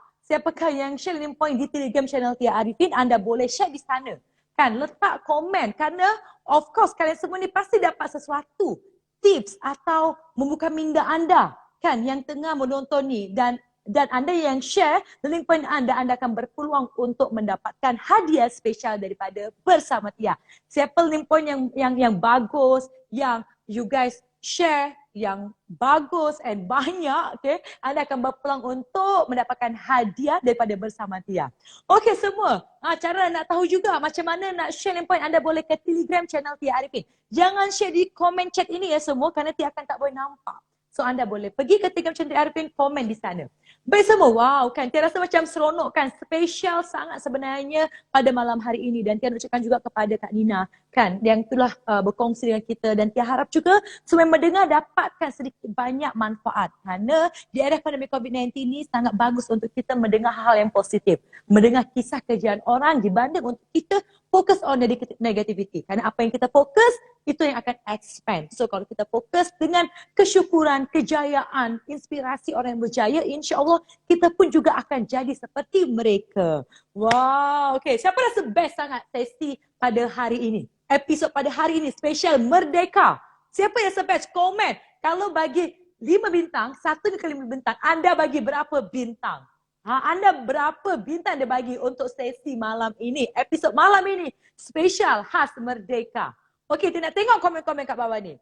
yang share learning point di Telegram channel Tia Arifin, anda boleh share di sana. Kan, letak komen kerana of course kalian semua ni pasti dapat sesuatu tips atau membuka minda anda kan yang tengah menonton ni, dan anda yang share learning point anda akan berpeluang untuk mendapatkan hadiah spesial daripada Bersama Tia. Siapa learning point yang bagus, yang you guys share yang bagus and banyak, okay, anda akan berpeluang untuk mendapatkan hadiah daripada Bersama Tia. Okay semua, cara nak tahu juga macam mana nak share link point, anda boleh ke Telegram channel Tia Arifin. Jangan share di komen chat ini ya semua, kerana Tia akan tak boleh nampak. So anda boleh pergi ke Telegram channel Tia Arifin, komen di sana. Baik semua, wow kan, Tia rasa macam seronok kan, spesial sangat sebenarnya pada malam hari ini. Dan Tia ucapkan juga kepada Kak Nina kan, yang telah berkongsi dengan kita, dan Tia harap juga semua yang mendengar dapatkan sedikit banyak manfaat. Kerana di era pandemik COVID-19 ini sangat bagus untuk kita mendengar hal yang positif, mendengar kisah kejayaan orang dibanding untuk kita fokus on negativity. Kerana apa yang kita fokus, itu yang akan expand. So kalau kita fokus dengan kesyukuran, kejayaan, inspirasi orang yang berjaya, insya-Allah kita pun juga akan jadi seperti mereka. Wow, okay. Siapa rasa best sangat sesi pada hari ini? Episod pada hari ini spesial Merdeka. Siapa yang rasa best? Komen. Kalau bagi 5 bintang, 1 ke 5 bintang, anda bagi berapa bintang? Anda berapa bintang anda bagi untuk sesi malam ini? Episod malam ini spesial khas Merdeka. Okey, kita nak tengok komen-komen kat bawah ni.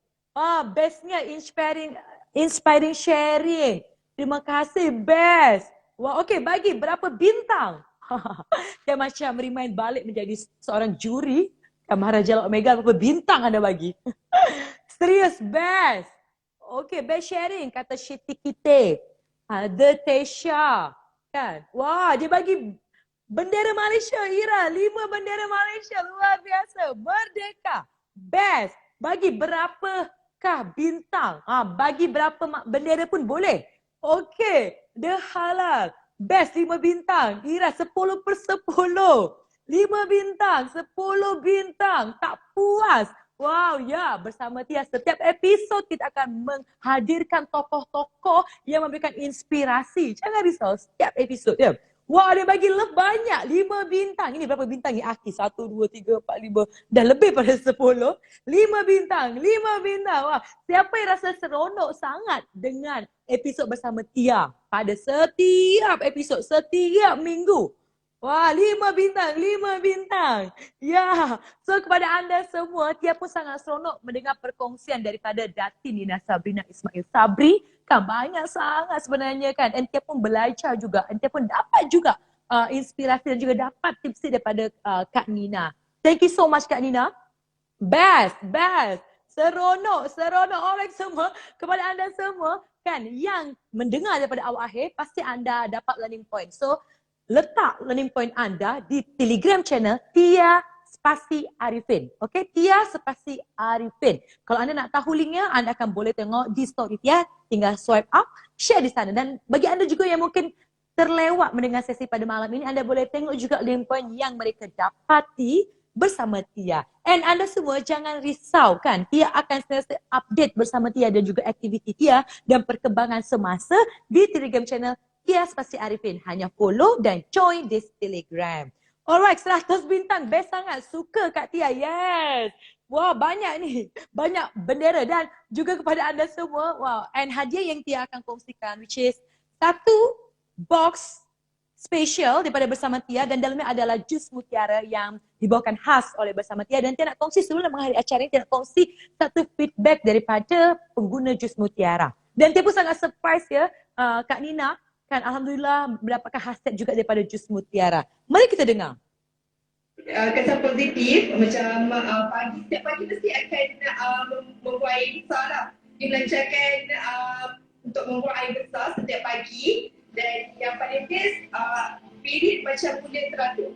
Bestnya inspiring sharing. Terima kasih, best. Wah, okey, bagi berapa bintang? Dia macam remind balik menjadi seorang juri. Maharaja Omega, berapa bintang anda bagi? Serius, best. Okey, best sharing, kata Siti Kite. The Tesha. Kan? Wah, dia bagi bendera Malaysia, Ira. 5 bendera Malaysia, luar biasa. Merdeka. Best. Bagi berapakah bintang? Bagi berapa bendera pun boleh. Okey. The Halal. Best 5 bintang. Ira 10/10. 5 bintang. 10 bintang. Tak puas. Wow, ya, bersama Tia setiap episod kita akan menghadirkan tokoh-tokoh yang memberikan inspirasi. Jangan risau, setiap episod ya. Wah, dia bagi love banyak. 5 bintang. Ini berapa bintang ni? Aki, 1, 2, 3, 4, 5. Dah lebih pada 10. 5 bintang. 5 bintang. Wah, siapa yang rasa seronok sangat dengan episod bersama Tia pada setiap episod, setiap minggu? Wah, 5 bintang, 5 bintang. Ya, so kepada anda semua, Tia pun sangat seronok mendengar perkongsian daripada Datin Nina Sabrina Ismail Sabri. Kan banyak sangat sebenarnya kan. Dan Tia pun belajar juga. Dan Tia pun dapat juga inspirasi dan juga dapat tips daripada Kak Nina. Thank you so much Kak Nina. Best, best. Seronok, seronok. Alright semua. Kepada anda semua kan yang mendengar daripada awal akhir, pasti anda dapat learning point. So, letak learning point anda di Telegram channel Tia Spasi Arifin. Okay, Tia Spasi Arifin. Kalau anda nak tahu linknya, anda akan boleh tengok di story Tia. Tinggal swipe up, share di sana. Dan bagi anda juga yang mungkin terlewat mendengar sesi pada malam ini, anda boleh tengok juga link point yang mereka dapati bersama Tia. And anda semua jangan risau kan, Tia akan sentiasa update bersama Tia dan juga aktiviti Tia dan perkembangan semasa di Telegram channel Tia Spasi Arifin. Hanya follow dan join this Telegram. Alright, 100 bintang. Best sangat. Suka Kak Tia. Yes. Wah, banyak ni. Banyak bendera. Dan juga kepada anda semua. Wow. And hadiah yang Tia akan kongsikan, which is satu box special daripada Bersama Tia. Dan dalamnya adalah jus mutiara yang dibawakan khas oleh Bersama Tia. Dan Tia nak kongsi sebelum mengakhiri acara ini, Tia nak kongsi satu feedback daripada pengguna jus mutiara. Dan Tia pun sangat surprise ya, Kak Nina. Kan alhamdulillah mendapatkan khasiat juga daripada jus mutiara. Mari kita dengar. Kesan positif macam setiap pagi mesti akan membuang air besar lah. Dia melancarkan untuk membuang air besar setiap pagi. Dan yang paling best, spirit macam mula teratur.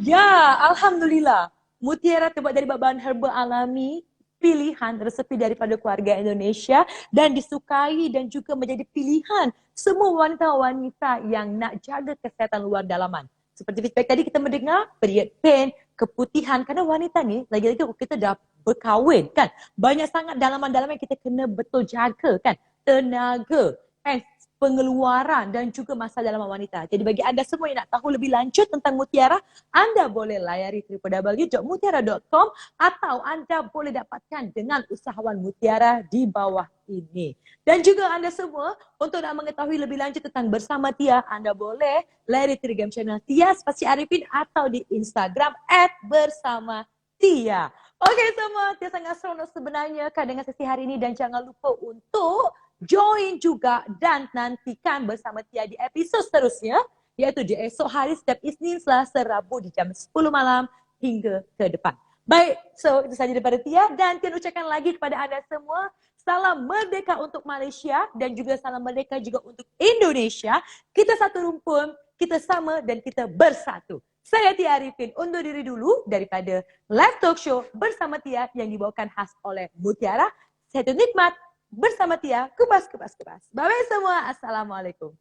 Ya, alhamdulillah. Mutiara terbuat dari bahan herba alami, pilihan resepi daripada keluarga Indonesia dan disukai dan juga menjadi pilihan semua wanita-wanita yang nak jaga kesihatan luar dalaman. Seperti feedback tadi kita mendengar, period pain, keputihan. Kerana wanita ni, lagi-lagi kita dah berkahwin kan. Banyak sangat dalaman-dalaman yang kita kena betul jaga kan. Tenaga, pengeluaran dan juga masalah dalaman wanita. Jadi bagi anda semua yang nak tahu lebih lanjut tentang mutiara, anda boleh layari www.mutiara.com atau anda boleh dapatkan dengan usahawan mutiara di bawah ini. Dan juga anda semua untuk nak mengetahui lebih lanjut tentang Bersama Tia, anda boleh layari Telegram channel Tia Spasi Arifin atau di Instagram @bersamatia. Okey semua, Tia sangat seronok sebenarnya kan dengan sesi hari ini dan jangan lupa untuk join juga dan nantikan Bersama Tia di episod seterusnya, iaitu di esok hari setiap Isnin, Selasa, Rabu di jam 10 malam hingga ke depan. Baik, so itu sahaja daripada Tia dan Tia ucapkan lagi kepada anda semua, salam merdeka untuk Malaysia dan juga salam merdeka juga untuk Indonesia. Kita satu rumpun, kita sama dan kita bersatu. Saya Tia Arifin undur diri dulu daripada live talk show Bersama Tia yang dibawakan khas oleh Mutiara. Saya nikmat Bersama Tia, kupas. Bye-bye semua. Assalamualaikum.